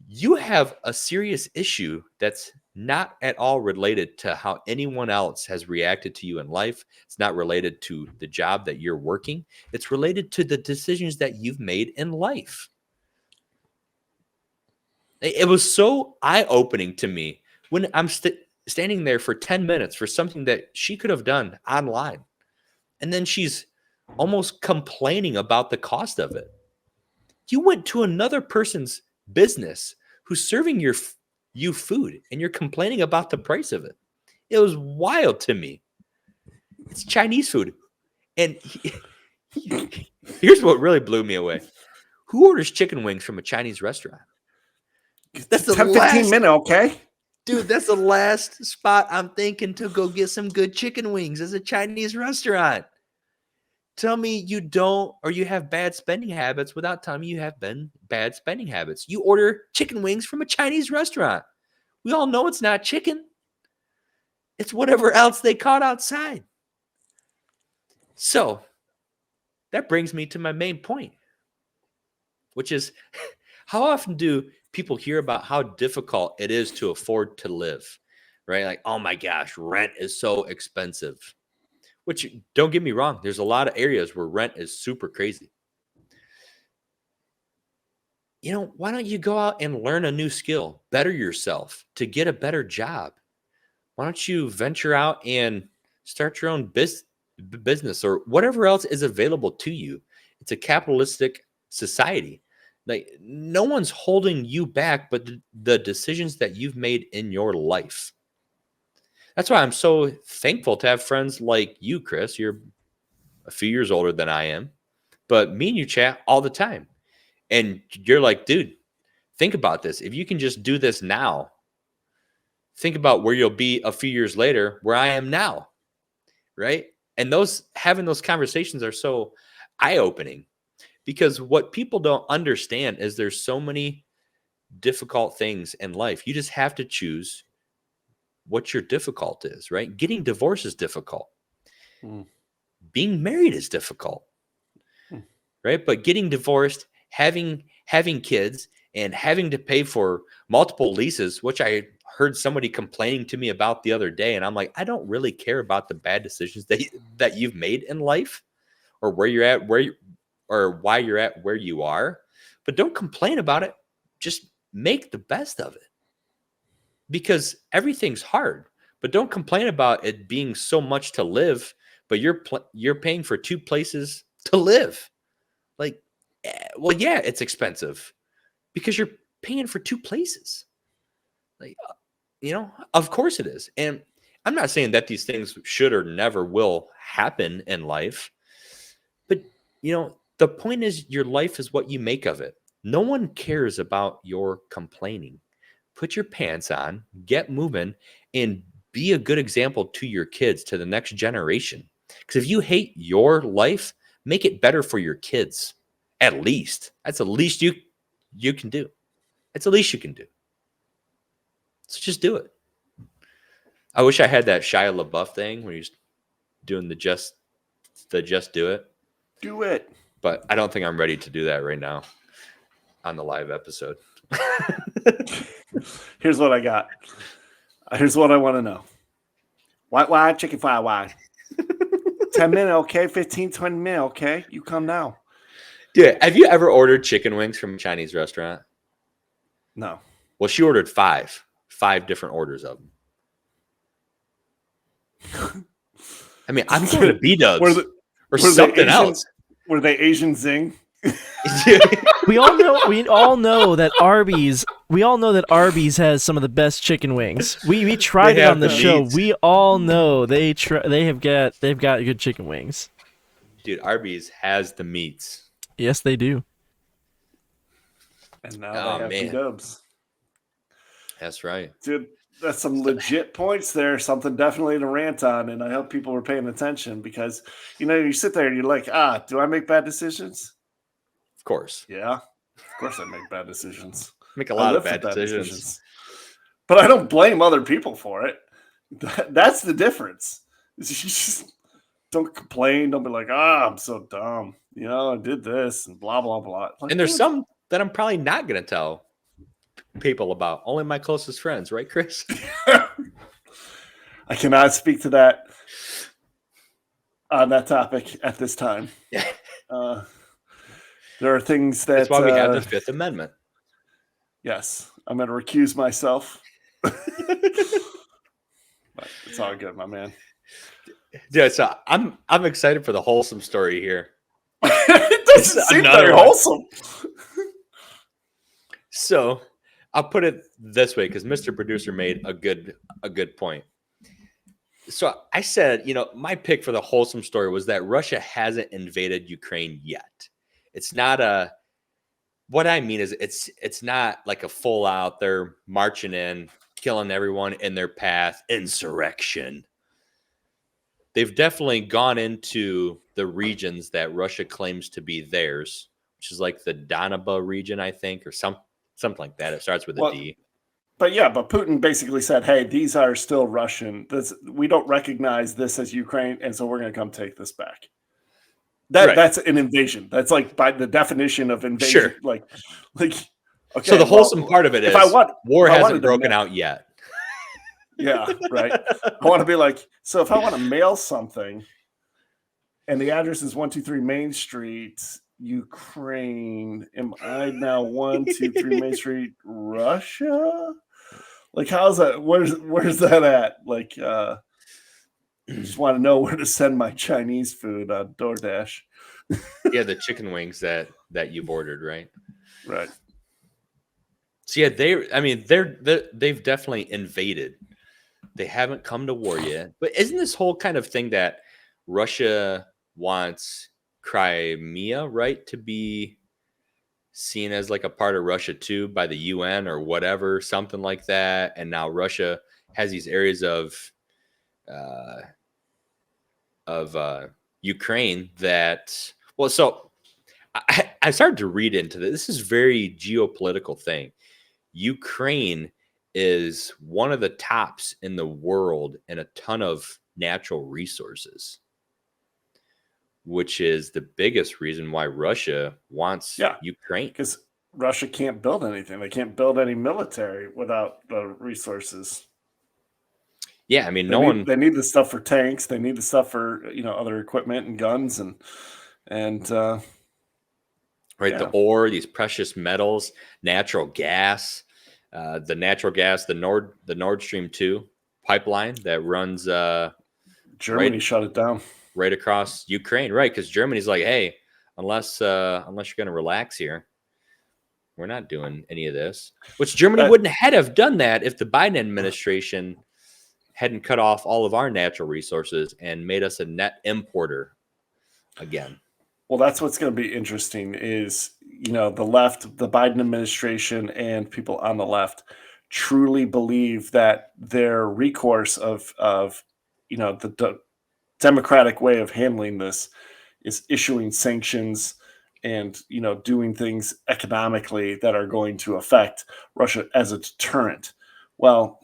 You have a serious issue that's not at all related to how anyone else has reacted to you in life. It's not related to the job that you're working. It's related to the decisions that you've made in life. It was so eye-opening to me when I'm standing there for 10 minutes for something that she could have done online. And then she's almost complaining about the cost of it. You went to another person's business who's serving you food and you're complaining about the price of it. It was wild to me. It's Chinese food. And here's what really blew me away. Who orders chicken wings from a Chinese restaurant? That's the 10-15 minute, okay? Dude, that's the last spot I'm thinking to go get some good chicken wings as a Chinese restaurant. Tell me you don't, or you have bad spending habits without telling me you have bad spending habits. You order chicken wings from a Chinese restaurant. We all know it's not chicken. It's whatever else they caught outside. So that brings me to my main point, which is how often do people hear about how difficult it is to afford to live, right? Like, oh my gosh, rent is so expensive. Which, don't get me wrong, there's a lot of areas where rent is super crazy. You know, why don't you go out and learn a new skill, better yourself to get a better job? Why don't you venture out and start your own business or whatever else is available to you? It's a capitalistic society. Like, no one's holding you back but the decisions that you've made in your life. That's why I'm so thankful to have friends like you, Chris. You're a few years older than I am, but me and you chat all the time. And you're like, dude, think about this. If you can just do this now, think about where you'll be a few years later, where I am now, right? And having those conversations are so eye-opening, because what people don't understand is there's so many difficult things in life. You just have to choose what your difficult is, right? Getting divorced is difficult. Being married is difficult, right? But getting divorced, having kids, and having to pay for multiple leases, which I heard somebody complaining to me about the other day, and I'm like, I don't really care about the bad decisions that you've made in life, or where you're at, or why you're at where you are, but don't complain about it. Just make the best of it, because everything's hard. But don't complain about it being so much to live, but you're paying for 2 places to live. Like, well, yeah, it's expensive because you're paying for 2 places. Like, you know, of course it is. And I'm not saying that these things should or never will happen in life, but, you know, the point is your life is what you make of it. No one cares about your complaining. Put your pants on, get moving, and be a good example to your kids, to the next generation. Because if you hate your life, make it better for your kids. At least. That's the least you can do. It's the least you can do. So just do it. I wish I had that Shia LaBeouf thing when he's doing the just do it. Do it. But I don't think I'm ready to do that right now on the live episode. Here's what I got. Here's what I want to know. Why chicken fry? Why? 10 minutes, okay? 15, 20 minutes, okay? You come now. Dude, have you ever ordered chicken wings from a Chinese restaurant? No. Well, she ordered 5 different orders of them. I mean, I'm going to B-dubs or something else. Were they Asian zing? We all know that Arby's has some of the best chicken wings. We tried it on the show. Meats. We all know they've got good chicken wings. Dude, Arby's has the meats. Yes, they do. And now they have B-dubs. That's right. Dude, that's some legit points there. Something definitely to rant on, and I hope people are paying attention, because, you know, you sit there and you're like, do I make bad decisions? Of course. Yeah. Of course I make bad decisions. Make a lot of bad decisions. But I don't blame other people for it. That's the difference. You just don't complain. Don't be like, I'm so dumb. You know, I did this and blah, blah, blah. Like, and there's some that I'm probably not going to tell people about. Only my closest friends, right, Chris? I cannot speak to that on that topic at this time. There are things that... That's why we have the Fifth Amendment. Yes. I'm going to recuse myself. But it's all good, my man. Yeah, so I'm excited for the wholesome story here. It doesn't seem very wholesome. So I'll put it this way, because Mr. Producer made a good point. So I said, you know, my pick for the wholesome story was that Russia hasn't invaded Ukraine yet. It's not what I mean is it's not like a full out, they're marching in, killing everyone in their path, insurrection. They've definitely gone into the regions that Russia claims to be theirs, which is like the Donbas region, I think, or something like that. It starts with a D. But Putin basically said, hey, these are still Russian. We don't recognize this as Ukraine, and so we're going to come take this back. That's an invasion. That's like by the definition of invasion. Sure. Like Okay, So the wholesome part of it is war if I hasn't wanted to broken out yet. Yeah, right. I want to be like, so if I want to mail something and the address is 123 Main Street, Ukraine, am I now 123 Main Street, Russia? Like, how's that? Where's that at? Like, I just want to know where to send my Chinese food on DoorDash. Yeah, the chicken wings that you've ordered, right? Right. So yeah, they've definitely invaded. They haven't come to war yet. But isn't this whole kind of thing that Russia wants Crimea, right, to be seen as like a part of Russia too by the UN or whatever, something like that? And now Russia has these areas of Ukraine that, well, so I started to read into this. This is very geopolitical thing. Ukraine is one of the tops in the world in a ton of natural resources, which is the biggest reason why Russia wants Ukraine. Because Russia can't build anything. They can't build any military without the resources. Yeah, I mean, they need the stuff for tanks. They need the stuff for other equipment and guns and right, the ore, these precious metals, natural gas. The natural gas, the Nord Stream 2 pipeline that runs Germany shut it down right across Ukraine, right? Because Germany's like, hey, unless you're going to relax here, we're not doing any of this. Which Germany wouldn't have done that if the Biden administration hadn't cut off all of our natural resources and made us a net importer again. Well, that's what's going to be interesting is, the left, the Biden administration and people on the left truly believe that their recourse of the democratic way of handling this is issuing sanctions and, doing things economically that are going to affect Russia as a deterrent. Well,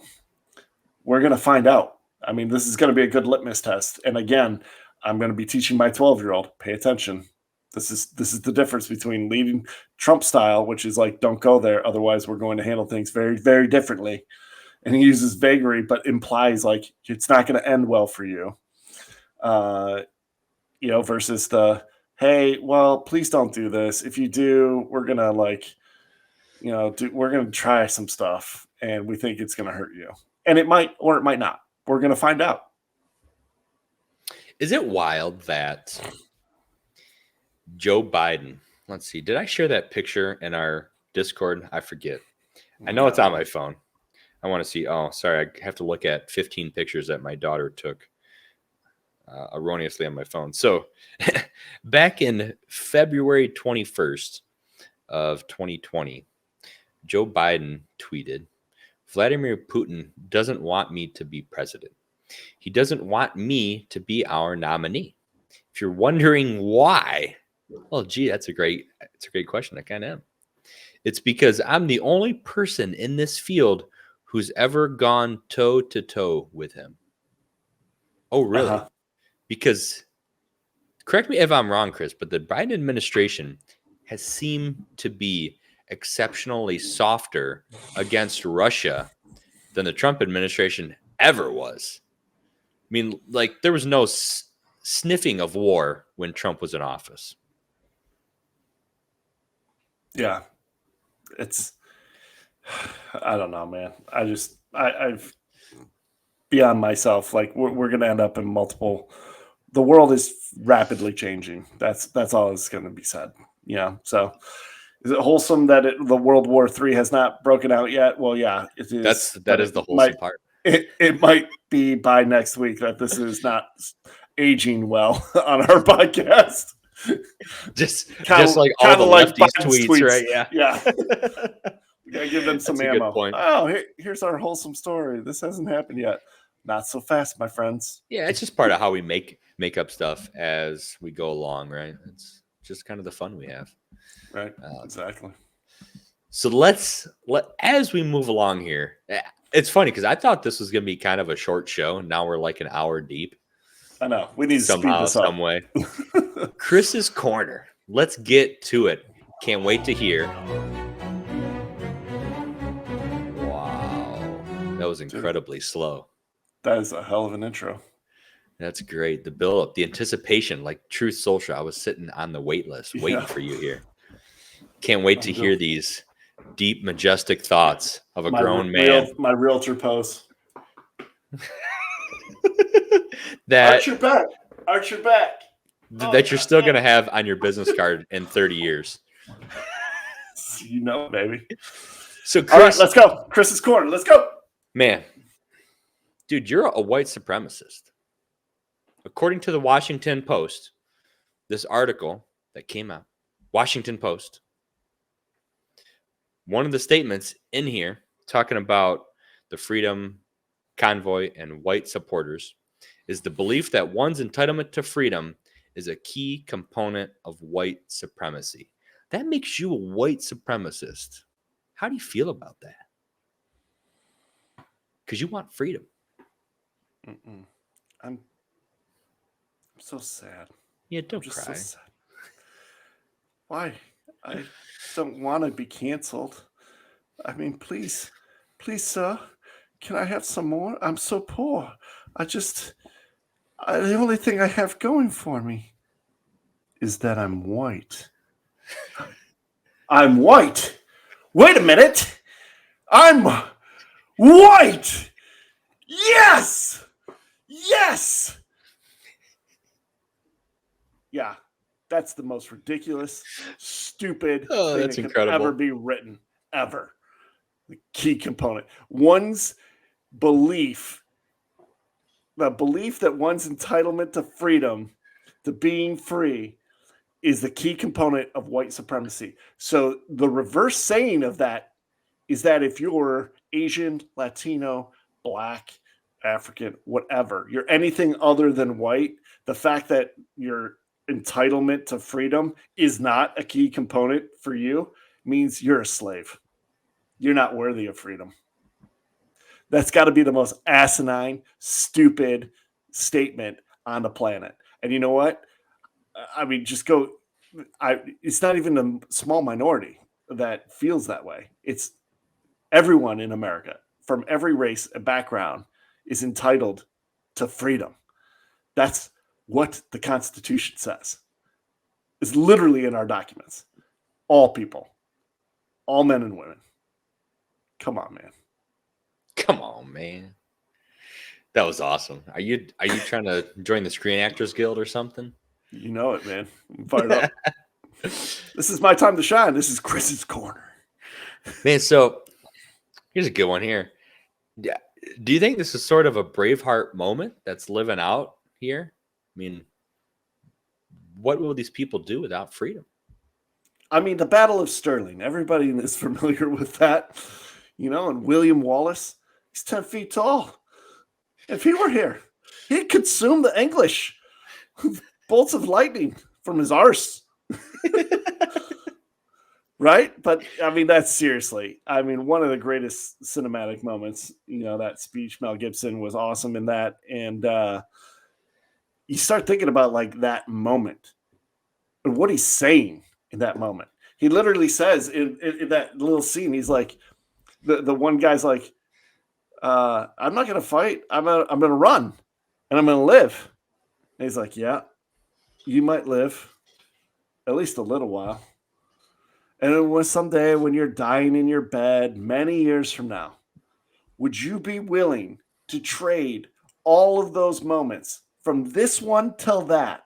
we're going to find out. I mean, this is going to be a good litmus test. And again, I'm going to be teaching my 12-year-old, pay attention. This is the difference between leading Trump style, which is like, don't go there. Otherwise, we're going to handle things very, very differently. And he uses vagary, but implies like it's not going to end well for you. Versus the, hey, well, please don't do this. If you do, we're going to we're going to try some stuff and we think it's going to hurt you. And it might, or it might not. We're going to find out. Is it wild that Joe Biden, let's see, did I share that picture in our Discord? I forget. I know it's on my phone. I want to see. Oh, sorry. I have to look at 15 pictures that my daughter took erroneously on my phone. So back in February 21st of 2020, Joe Biden tweeted, Vladimir Putin doesn't want me to be president. He doesn't want me to be our nominee. If you're wondering why, well, gee, that's a great question. I kind of am. It's because I'm the only person in this field who's ever gone toe to toe with him. Oh, really? Uh-huh. Because, correct me if I'm wrong, Chris, but the Biden administration has seemed to be exceptionally softer against Russia than the Trump administration ever was. I mean, like, there was no sniffing of war when Trump was in office. Yeah. I don't know, man. I've beyond myself. Like, we're going to end up in multiple. The world is rapidly changing. That's all that's going to be said. Yeah. So, is it wholesome that the World War III has not broken out yet? Well, yeah, it is. That is the wholesome part. It might be by next week that this is not aging well on our podcast. just like all the lefties tweets, right? Yeah. We gotta give them some ammo. Oh, here's our wholesome story. This hasn't happened yet. Not so fast, my friends. Yeah, it's just part of how we make up stuff as we go along, right? It's just kind of the fun we have. Right. Exactly. So as we move along here, it's funny because I thought this was going to be kind of a short show. Now we're like an hour deep. I know. We need to speed this up. Some way. Chris's Corner. Let's get to it. Can't wait to hear That was incredibly slow. That is a hell of an intro. That's great. The build up, the anticipation, like Truth Social. I was sitting on the wait list waiting for you here. Can't wait to hear these deep, majestic thoughts of a grown man. My realtor pose. That Arch your back. that you're still going to have on your business card in 30 years. You know, baby. So, Chris, all right, let's go. Chris's corner. Let's go. Man, dude, you're a white supremacist. According to the Washington Post, this article that came out, Washington Post, one of the statements in here talking about the Freedom Convoy and white supporters is the belief that one's entitlement to freedom is a key component of white supremacy. That makes you a white supremacist. How do you feel about that? Because you want freedom. I'm so sad. Yeah, don't cry. So sad. Why? I don't want to be canceled. I mean, please, sir, can I have some more? I'm so poor. The only thing I have going for me is that I'm white. I'm white. Wait a minute. I'm white. Yes. Yes. Yeah, that's the most ridiculous, stupid thing that's that incredible. could ever be written, ever. The key component. One's belief, the belief that one's entitlement to freedom, to being free, is the key component of white supremacy. So the reverse saying of that is that if you're Asian, Latino, Black, African, whatever, you're anything other than white, the fact that your entitlement to freedom is not a key component for you means you're a slave. You're not worthy of freedom. That's got to be the most asinine, stupid statement on the planet. And you know what? I mean, it's not even a small minority that feels that way. It's everyone in America from every race and background is entitled to freedom. That's what the Constitution says. It's literally in our documents. All people, all men and women. Come on, man. Come on, man. That was awesome. Are you trying to join the Screen Actors Guild or something? You know it, man. I'm fired up. This is my time to shine. This is Chris's corner. Man, so here's a good one here. Yeah. Do you think this is sort of a Braveheart moment that's living out here? I mean, what will these people do without freedom? I mean, the Battle of Stirling. Everybody is familiar with that. You know, and William Wallace, he's 10 feet tall. If he were here, he'd consume the English. Bolts of lightning from his arse. Right? But, I mean, that's seriously. I mean, one of the greatest cinematic moments, you know, that speech, Mel Gibson was awesome in that. And you start thinking about, like, that moment and what he's saying in that moment. He literally says in that little scene, he's like, the one guy's like, I'm not going to fight. I'm going to run and I'm going to live. And he's like, yeah, you might live at least a little while. And it was someday when you're dying in your bed many years from now, would you be willing to trade all of those moments from this one till that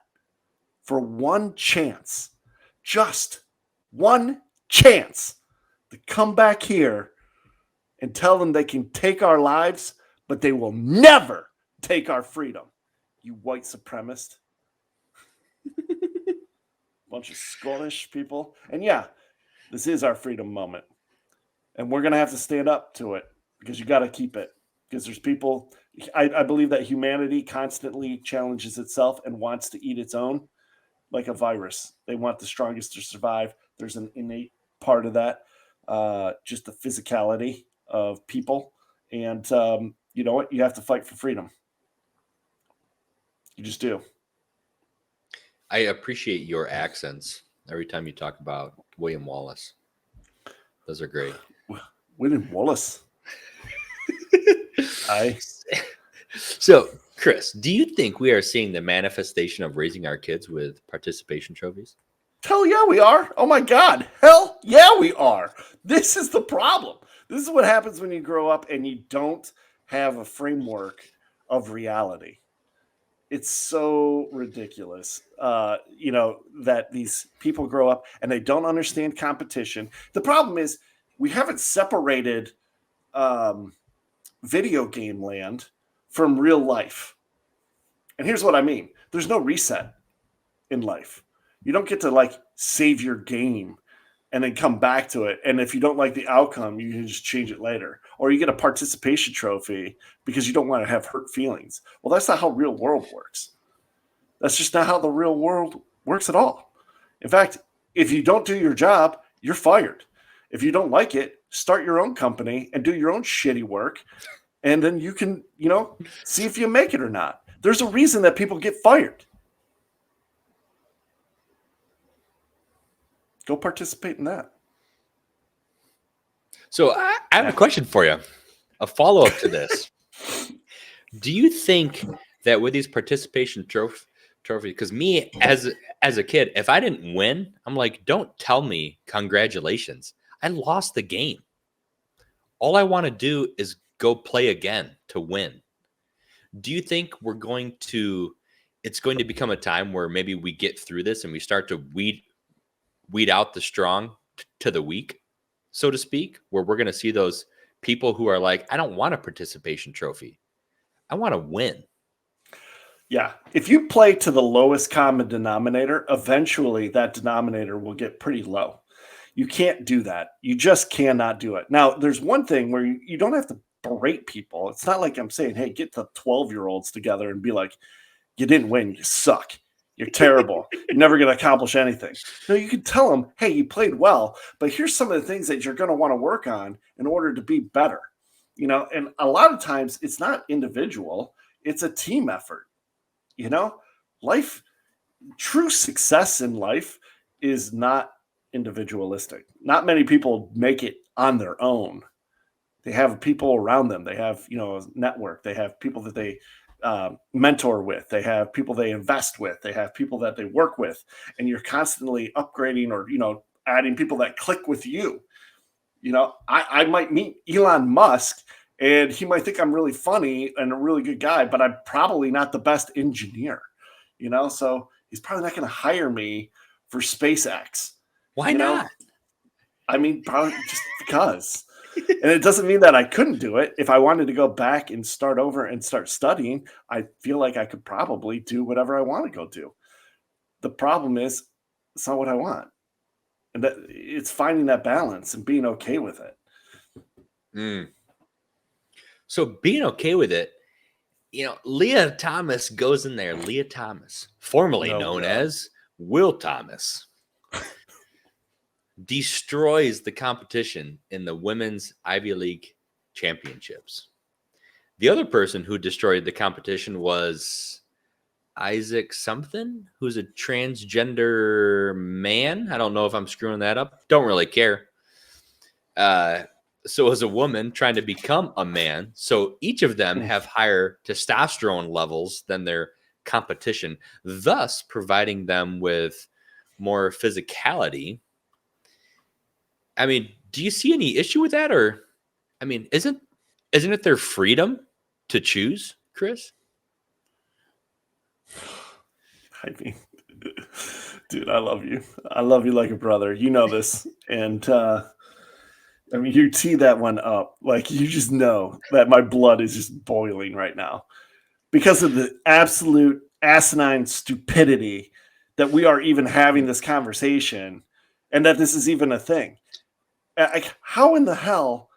for one chance, just one chance to come back here and tell them they can take our lives, but they will never take our freedom? You white supremacist. Bunch of Scottish people. And yeah, this is our freedom moment. And we're going to have to stand up to it because you got to keep it. Because there's people, I believe that humanity constantly challenges itself and wants to eat its own like a virus. They want the strongest to survive. There's an innate part of that, just the physicality of people. And you know what? You have to fight for freedom. You just do. I appreciate your accents every time you talk about William Wallace. Those are great. William Wallace. So, Chris, do you think we are seeing the manifestation of raising our kids with participation trophies? Hell yeah, we are. Oh my God. Hell yeah, we are. This is the problem. This is what happens when you grow up and you don't have a framework of reality. It's so ridiculous, that these people grow up and they don't understand competition. The problem is we haven't separated video game land from real life. And here's what I mean. There's no reset in life. You don't get to save your game and then come back to it. And if you don't like the outcome, you can just change it later. Or you get a participation trophy because you don't want to have hurt feelings. Well, that's not how real world works. That's just not how the real world works at all. In fact, if you don't do your job, you're fired. If you don't like it, start your own company and do your own shitty work. And then you can, see if you make it or not. There's a reason that people get fired. Go participate in that. So I have a question for you, a follow-up to this. Do you think that with these participation trophies, because me as a kid, if I didn't win, I'm like, don't tell me congratulations. I lost the game. All I want to do is go play again to win. Do you think it's going to become a time where maybe we get through this and we start to weed out the strong to the weak, so to speak, where we're going to see those people who are like, I don't want a participation trophy. I want to win. Yeah. If you play to the lowest common denominator, eventually that denominator will get pretty low. You can't do that. You just cannot do it. Now, there's one thing where you don't have to berate people. It's not like I'm saying, hey, get the 12-year-olds together and be like, you didn't win. You suck. You're terrible. You're never going to accomplish anything. No, you can tell them, hey, you played well, but here's some of the things that you're going to want to work on in order to be better. And a lot of times it's not individual. It's a team effort. Life, true success in life is not individualistic. Not many people make it on their own. They have people around them. They have, a network. They have people that they mentor with. They have people they invest with. They have people that they work with. And you're constantly upgrading or, adding people that click with you. I might meet Elon Musk and he might think I'm really funny and a really good guy, but I'm probably not the best engineer, so he's probably not going to hire me for SpaceX. Why not? I mean, probably just because. And it doesn't mean that I couldn't do it. If I wanted to go back and start over and start studying, I feel like I could probably do whatever I want to go do. The problem is, it's not what I want. And that it's finding that balance and being okay with it. So being okay with it, Leah Thomas goes in there. Leah Thomas, formerly known as Will Thomas, destroys the competition in the women's Ivy League championships. The other person who destroyed the competition was Isaac something, who's a transgender man. I don't know if I'm screwing that up. Don't really care. So as a woman trying to become a man, so each of them have higher testosterone levels than their competition, thus providing them with more physicality. I mean, do you see any issue with that? Or, I mean, isn't it their freedom to choose, Chris? I mean, dude, I love you. I love you like a brother. You know this. And, I mean, you tee that one up. You just know that my blood is just boiling right now because of the absolute asinine stupidity that we are even having this conversation and that this is even a thing. How in the hell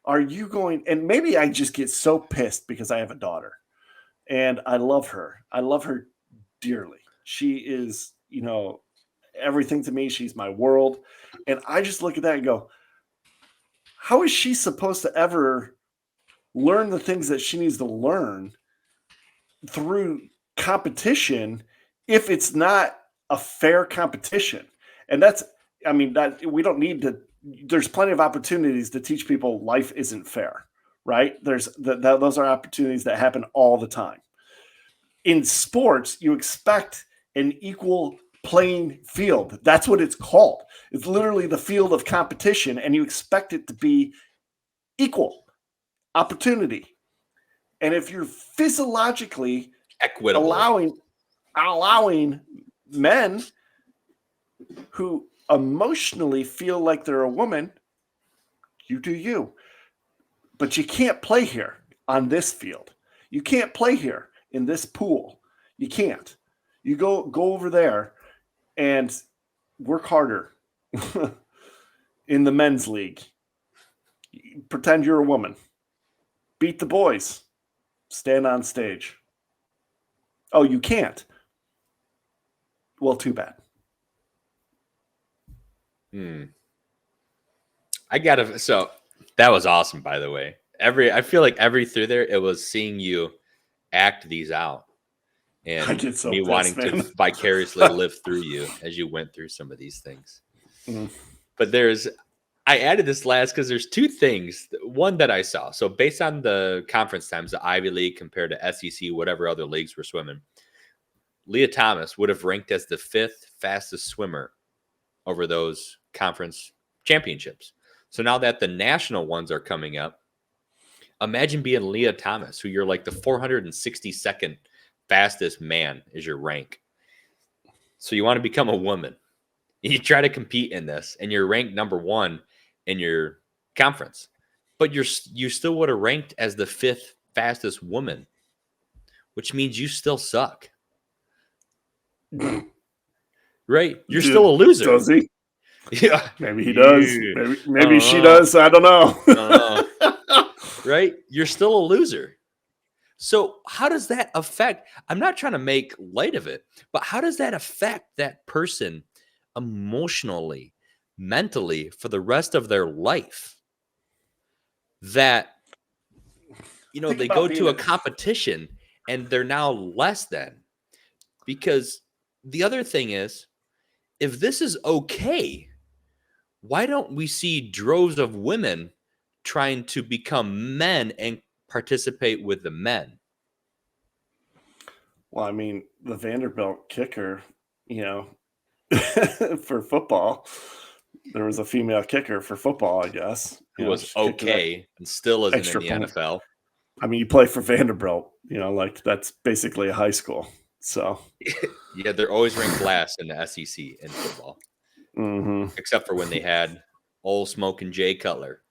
are you going? And maybe I just get so pissed because I have a daughter and I love her. I love her dearly. She is, everything to me. She's my world. And I just look at that and go, how is she supposed to ever learn the things that she needs to learn through competition if it's not a fair competition? And that we don't need to. There's plenty of opportunities to teach people life isn't fair, right? Those are opportunities that happen all the time. In sports, you expect an equal playing field. That's what it's called. It's literally the field of competition, and you expect it to be equal opportunity. And if you're physiologically Equitable. allowing men who emotionally feel like they're a woman, you do you. But you can't play here on this field. You can't play here in this pool. You can't. You go over there and work harder in the men's league. Pretend you're a woman. Beat the boys. Stand on stage. Oh, you can't. Well, too bad. So that was awesome, by the way. I feel like every through there, it was seeing you act these out. And I get so me pissed, wanting man. to vicariously live through you as you went through some of these things. But I added this last because there's two things. One that I saw. So based on the conference times, the Ivy League compared to SEC, whatever other leagues were swimming, Leah Thomas would have ranked as the 5th fastest swimmer over those conference championships. So now that the national ones are coming up, imagine being Leah Thomas, who you're like the 462nd fastest man is your rank. So you want to become a woman. You try to compete in this, and you're ranked number 1 in your conference, but you still would have ranked as the 5th fastest woman, which means you still suck. Right? You're still a loser. Does he? Yeah. Maybe he does. Maybe she does. I don't know. Right? You're still a loser. So how does that affect? I'm not trying to make light of it, but how does that affect that person emotionally, mentally for the rest of their life? That, they go to a competition and they're now less than. Because the other thing is, if this is okay, why don't we see droves of women trying to become men and participate with the men? Well, I mean, the Vanderbilt kicker, for football, there was a female kicker for football, I guess. Who was okay and still isn't extra in the point. NFL. I mean, you play for Vanderbilt, like that's basically a high school. So yeah, they're always ranked last in the SEC in football, except for when they had old smoking Jay Cutler.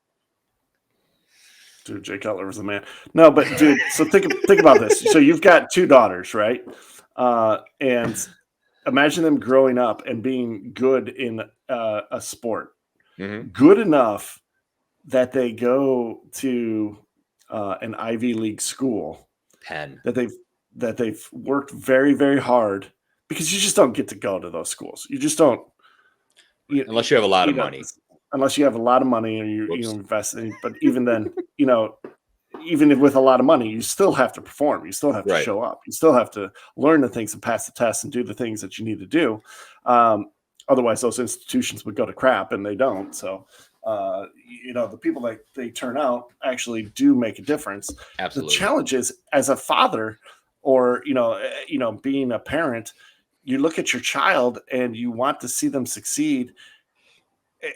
Dude, Jay Cutler was the man. No, but dude, so think about this. So you've got 2 daughters, right? And imagine them growing up and being good in a sport, good enough that they go to an Ivy League school, Penn, that they've worked very, very hard, because you just don't get to go to those schools. You just don't, unless you have a lot of money. Unless you have a lot of money or you invest in. But even then, even with a lot of money, you still have to perform. You still have to show up. You still have to learn the things and pass the tests and do the things that you need to do. Otherwise, those institutions would go to crap, and they don't. So, the people that they turn out actually do make a difference. Absolutely. The challenge is, as a father or, being a parent, you look at your child and you want to see them succeed.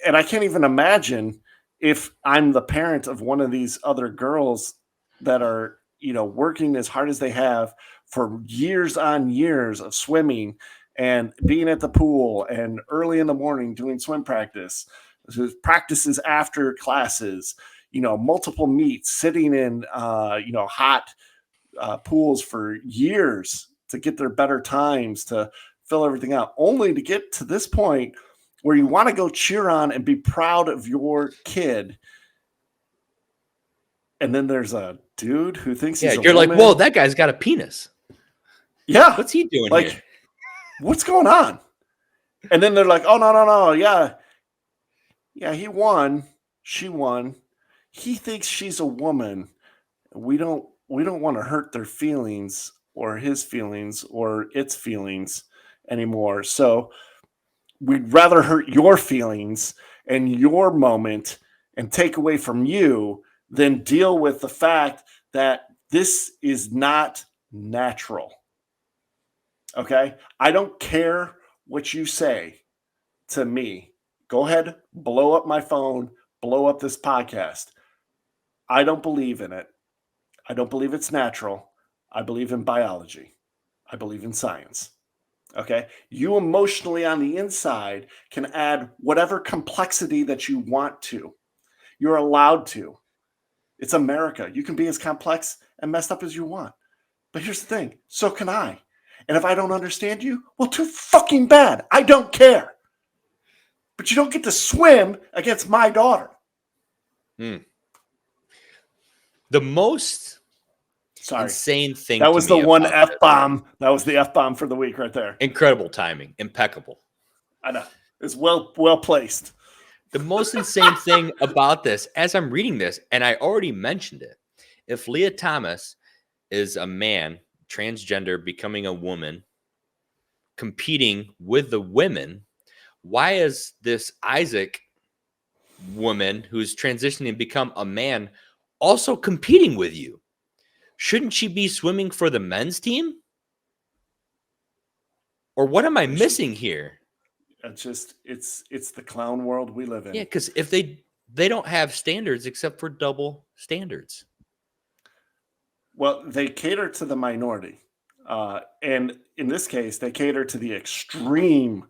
And I can't even imagine if I'm the parent of one of these other girls that are, working as hard as they have for years on years of swimming and being at the pool and early in the morning doing swim practices after classes, multiple meets, sitting in, hot pools for years to get their better times, to fill everything out, only to get to this point where you want to go cheer on and be proud of your kid. And then there's a dude who thinks he's a you're woman. like, whoa, that guy's got a penis. Yeah. What's he doing here? What's going on? And then they're like, oh, no. Yeah. Yeah, he won. She won. He thinks she's a woman. We don't want to hurt their feelings or his feelings or its feelings anymore. So we'd rather hurt your feelings and your moment and take away from you than deal with the fact that this is not natural. Okay? I don't care what you say to me. Go ahead, blow up my phone, blow up this podcast. I don't believe in it. I don't believe it's natural. I believe in biology. I believe in science. Okay? You emotionally on the inside can add whatever complexity that you want to. You're allowed to. It's America. You can be as complex and messed up as you want. But here's the thing. So can I. And if I don't understand you, well, too fucking bad. I don't care. But you don't get to swim against my daughter. The most insane thing that to was me the one about F-bomb. That was the F-bomb for the week right there. Incredible timing. Impeccable. I know. It's well placed. The most insane thing about this, as I'm reading this, and I already mentioned it, if Leah Thomas is a man, transgender, becoming a woman, competing with the women, why is this Isaac woman who's transitioning to become a man also competing with you? Shouldn't she be swimming for the men's team? Or what am I missing here? It's just it's the clown world we live in. Yeah, because if they don't have standards except for double standards. Well, they cater to the minority. And in this case, they cater to the extreme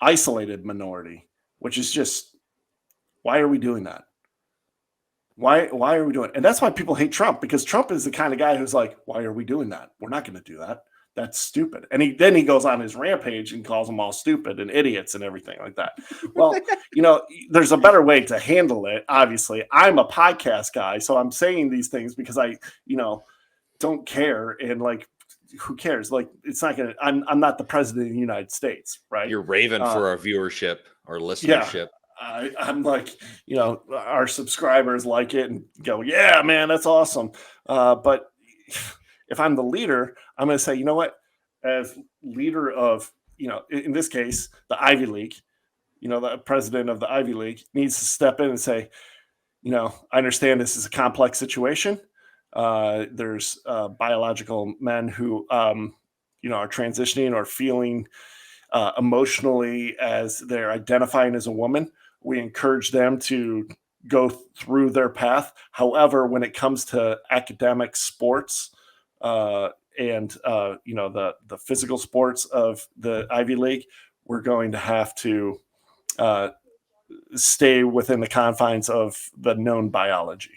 isolated minority, which is just, why are we doing that? Why are we doing it? And that's why people hate Trump, because Trump is the kind of guy who's like, why are we doing that? We're not going to do that. That's stupid. And then he goes on his rampage and calls them all stupid and idiots and everything like that. Well, there's a better way to handle it. Obviously, I'm a podcast guy, so I'm saying these things because I, don't care. And like, who cares? Like, it's not going to, I'm not the president of the United States, right? You're raving for our viewership or listenership. Yeah. I'm like, our subscribers like it and go, yeah, man, that's awesome. But if I'm the leader, I'm going to say, you know what, as leader of, in this case, the Ivy League, the president of the Ivy League needs to step in and say, I understand this is a complex situation. There's biological men who, are transitioning or feeling emotionally as they're identifying as a woman. We encourage them to go through their path. However, when it comes to academic sports and the physical sports of the Ivy League, we're going to have to stay within the confines of the known biology,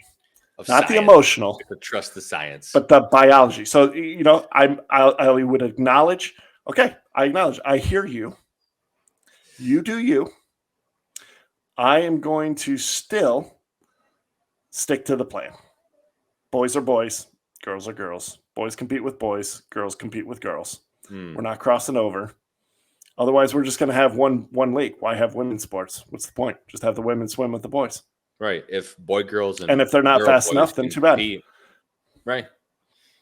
not science. The emotional. Trust the science, but the biology. So I would acknowledge. Okay, I acknowledge. I hear you. You do you. I am going to still stick to the plan. Boys are boys. Girls are girls. Boys compete with boys. Girls compete with girls. We're not crossing over. Otherwise, we're just going to have one league. Why have women's sports? What's the point? Just have the women swim with the boys. Right. If girls, and if they're not fast enough, then too bad. Right.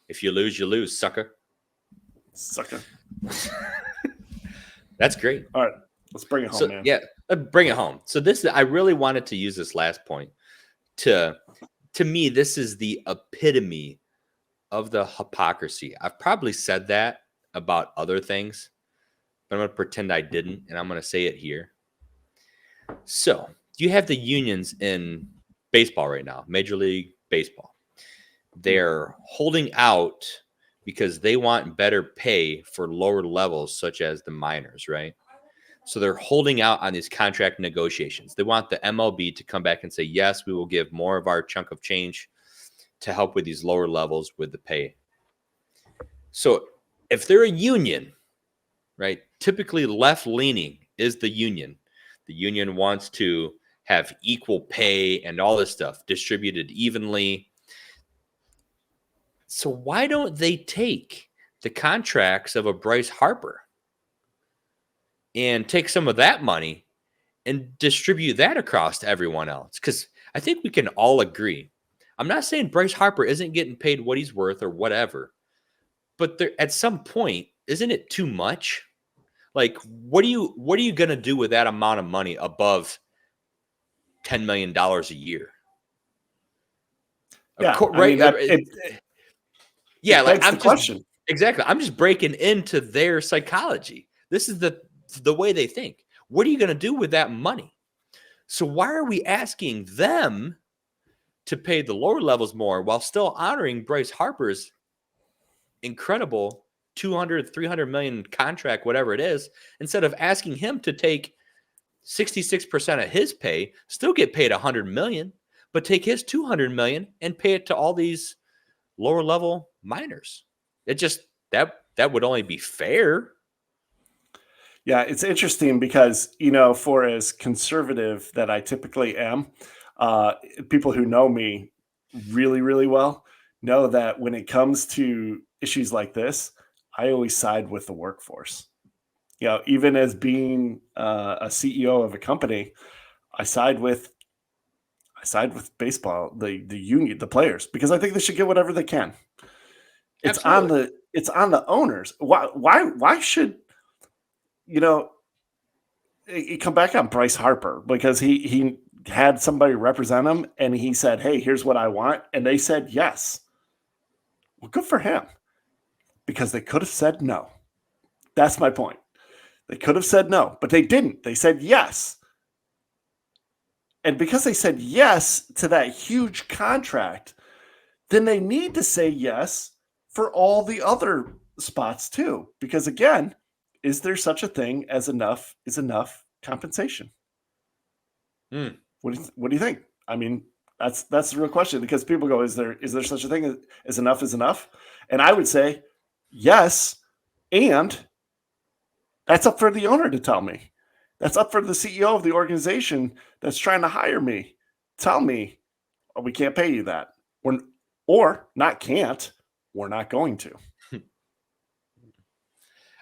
If you lose, sucker. Sucker. That's great. All right. Let's bring it home, man. Yeah, bring it home. So I really wanted to use this last point. To me, this is the epitome of the hypocrisy. I've probably said that about other things, but I'm going to pretend I didn't, and I'm going to say it here. So you have the unions in baseball right now, Major League Baseball. They're holding out because they want better pay for lower levels, such as the minors, right? So they're holding out on these contract negotiations. They want the MLB to come back and say, yes, we will give more of our chunk of change to help with these lower levels with the pay. So if they're a union, right, typically left-leaning is the union. The union wants to have equal pay and all this stuff distributed evenly. So why don't they take the contracts of a Bryce Harper and take some of that money and distribute that across to everyone else? Because I think we can all agree. I'm not saying Bryce Harper isn't getting paid what he's worth or whatever, but at some point, isn't it too much? Like, what are you going to do with that amount of money above $10 million a year? Yeah, right? Yeah, it like begs the question. Exactly. I'm just breaking into their psychology. This is the way they think. What are you going to do with that money? So why are we asking them to pay the lower levels more while still honoring Bryce Harper's incredible 200, 300 million contract, whatever it is, instead of asking him to take 66% of his pay, still get paid 100 million, but take his 200 million and pay it to all these lower level minors? It just that would only be fair. Yeah, it's interesting because, for as conservative that I typically am, people who know me really, really well know that when it comes to issues like this, I always side with the workforce. Even as being a CEO of a company, I side with baseball, the union, the players, because I think they should get whatever they can. It's Absolutely. on the owners. Why should you come back on Bryce Harper because he had somebody represent him and he said, "Hey, here's what I want," and they said yes. Well, good for him, because they could have said no. That's my point. They could have said no, but they didn't. They said yes. And because they said yes to that huge contract, then they need to say yes for all the other spots too. Because again, is there such a thing as enough compensation? What do you think? I mean, that's the real question, because people go, is there such a thing as enough is enough? And I would say yes, and that's up for the owner to tell me. That's up for the CEO of the organization that's trying to hire me. Tell me, oh, we can't pay you that. Or not can't, we're not going to.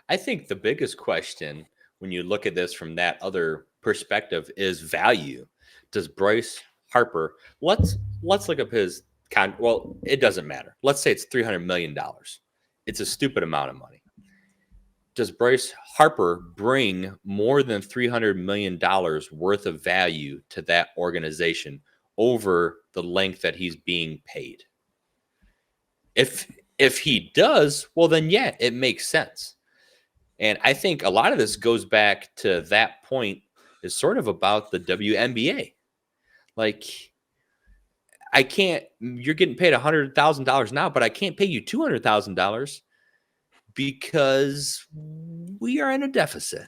I think the biggest question when you look at this from that other perspective is value. Does Bryce Harper, let's look up his well, it doesn't matter. Let's say it's $300 million. It's a stupid amount of money. Does Bryce Harper bring more than $300 million worth of value to that organization over the length that he's being paid? If he does, well, then yeah, it makes sense. And I think a lot of this goes back to that point, is sort of about the WNBA. Like, you're getting paid $100,000 now, but I can't pay you $200,000 because we are in a deficit.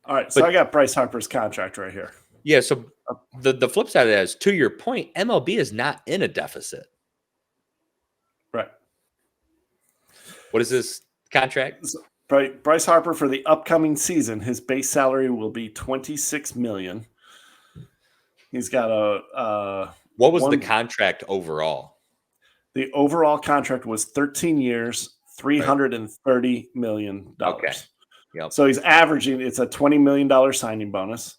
All right, so I got Bryce Harper's contract right here. Yeah, so the flip side of that is, to your point, MLB is not in a deficit. Right. What is this contract? So, Bryce Harper, for the upcoming season, his base salary will be $26 million. He's got what was the contract overall? The overall contract was 13 years, $330 million. Okay. Yep. So he's averaging, it's a $20 million signing bonus,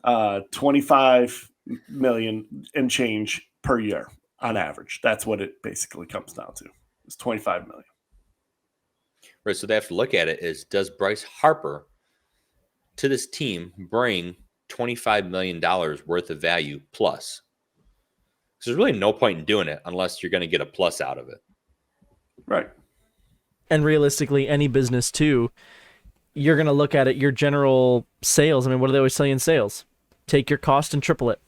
$25 million and change per year on average. That's what it basically comes down to. It's $25 million. Right. So they have to look at it is, does Bryce Harper to this team bring $25 million worth of value plus? Because there's really no point in doing it unless you're going to get a plus out of it. Right. And realistically, any business too, you're going to look at it, your general sales. I mean, what do they always say in sales? Take your cost and triple it.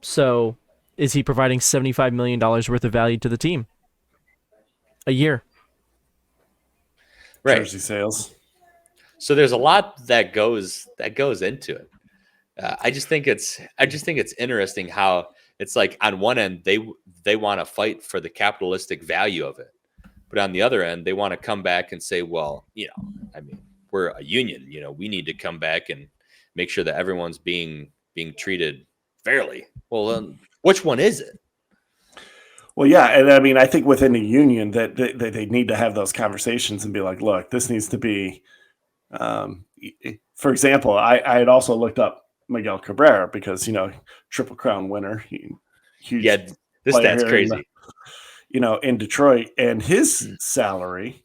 So is he providing $75 million worth of value to the team a year? Right. Jersey sales. So there's a lot that goes into it. I just think it's interesting how it's like, on one end they want to fight for the capitalistic value of it, but on the other end they want to come back and say, well, I mean, we're a union, we need to come back and make sure that everyone's being treated fairly. Well, which one is it? Well, yeah, and I mean, I think within the union that they need to have those conversations and be like, look, this needs to be. For example, I had also looked up Miguel Cabrera because Triple Crown winner, huge. Yeah, this stat's crazy. In Detroit, and his salary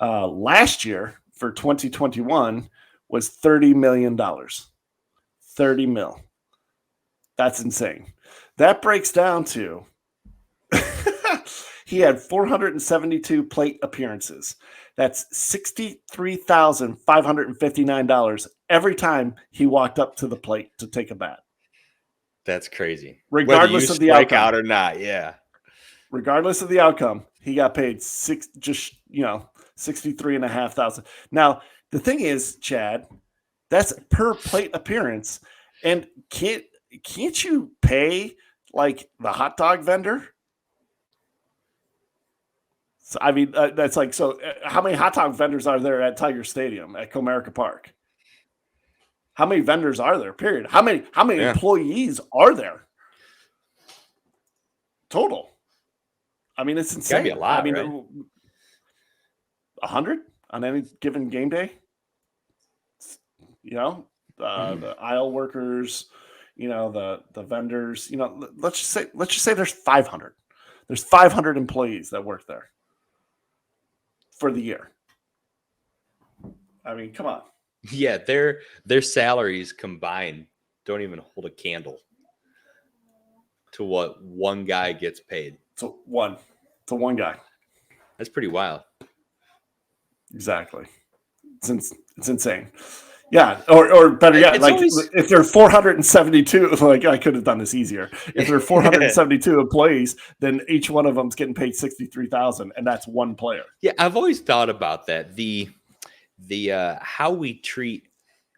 last year for 2021 was $30 million. $30 million. That's insane. That breaks down to he had 472 plate appearances. That's $63,559 every time he walked up to the plate to take a bat. That's crazy. Regardless Whether you of the strike outcome. out or not, yeah. Regardless of the outcome, he got paid $63,500. Now, the thing is, Chad, that's per plate appearance. And can't you pay like the hot dog vendor? So, I mean, that's like, so how many hot dog vendors are there at Tiger Stadium at Comerica Park? How many vendors are there? Period. How many employees are there? Total. I mean, it's insane. Gotta be a lot, I mean, right? 100 on any given game day. The aisle workers, the vendors. Let's just say there's 500. There's 500 employees that work there for the year. I mean, come on. Yeah, their salaries combined don't even hold a candle to what one guy gets paid. To one guy. That's pretty wild. Exactly. It's insane. Yeah, or better yet, if there are 472, like I could have done this easier. If there are 472 employees, then each one of them's getting paid $63,000, and that's one player. Yeah, I've always thought about that. The how we treat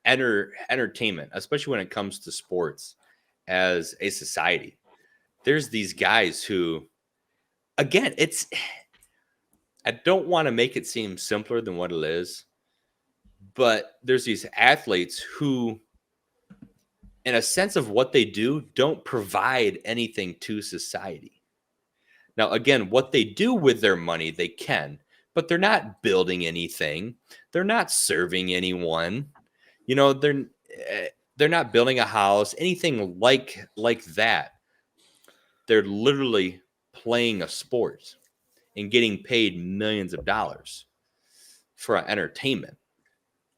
entertainment, especially when it comes to sports, as a society. There's these guys who, again, I don't want to make it seem simpler than what it is, but there's these athletes who, in a sense of what they do, don't provide anything to society. Now, again, what they do with their money, they can, but they're not building anything. They're not serving anyone. They're not building a house, anything like that. They're literally playing a sport and getting paid millions of dollars for entertainment.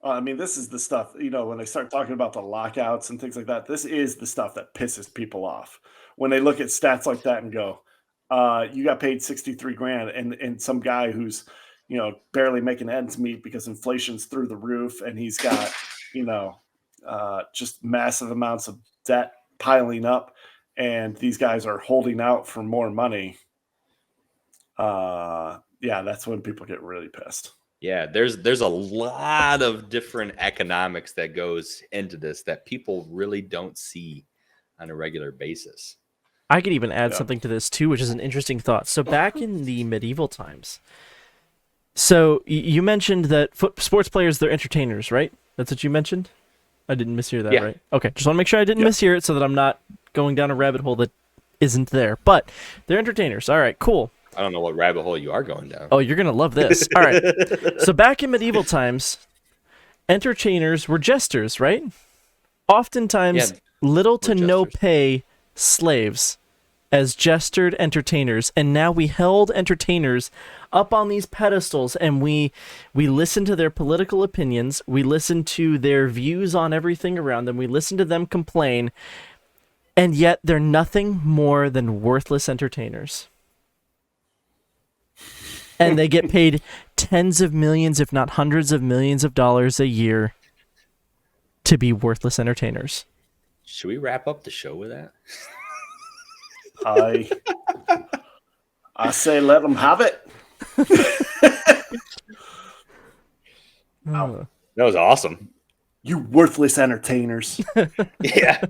I mean, this is the stuff, when they start talking about the lockouts and things like that, this is the stuff that pisses people off. When they look at stats like that and go, you got paid $63,000 and some guy who's, barely making ends meet because inflation's through the roof and he's got, just massive amounts of debt piling up and these guys are holding out for more money. That's when people get really pissed. Yeah, there's a lot of different economics that goes into this that people really don't see on a regular basis. I could even add something to this too, which is an interesting thought. So back in the medieval times, so you mentioned that sports players, they're entertainers, right? That's what you mentioned? I didn't mishear that, right? Okay, just want to make sure I didn't mishear it so that I'm not going down a rabbit hole that isn't there. But they're entertainers. All right, cool. I don't know what rabbit hole you are going down. Oh, you're going to love this. All right. So back in medieval times, entertainers were jesters, right? Oftentimes, little to no pay slaves as gestured entertainers. And now we held entertainers up on these pedestals and we listened to their political opinions. We listened to their views on everything around them. We listened to them complain. And yet they're nothing more than worthless entertainers. And they get paid tens of millions, if not hundreds of millions of dollars a year to be worthless entertainers. Should we wrap up the show with that? I say let them have it. That was awesome. You worthless entertainers. Yeah.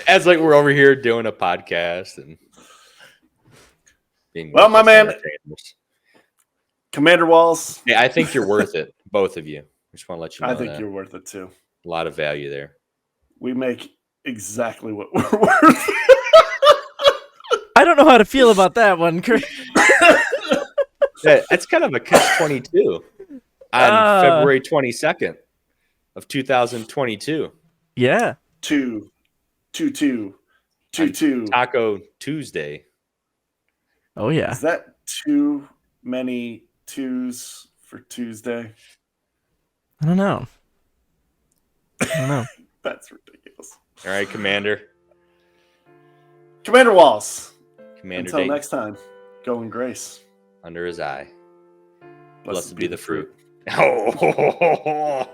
As like we're over here doing a podcast and being my man, Commander Whalls. Yeah, I think you're worth it, both of you. I just want to let you know I think you're worth it too. A lot of value there. We make exactly what we're worth. I don't know how to feel about that one, Chris. It's kind of a catch-22 on February 22nd of 2022. Yeah. 2 Taco Tuesday. Oh yeah. Is that too many twos for Tuesday? I don't know. That's ridiculous. All right, Commander. Commander Walls. Commander Until Dayton, next time, go in grace. under his eye. Blessed Blessed be the fruit. Oh.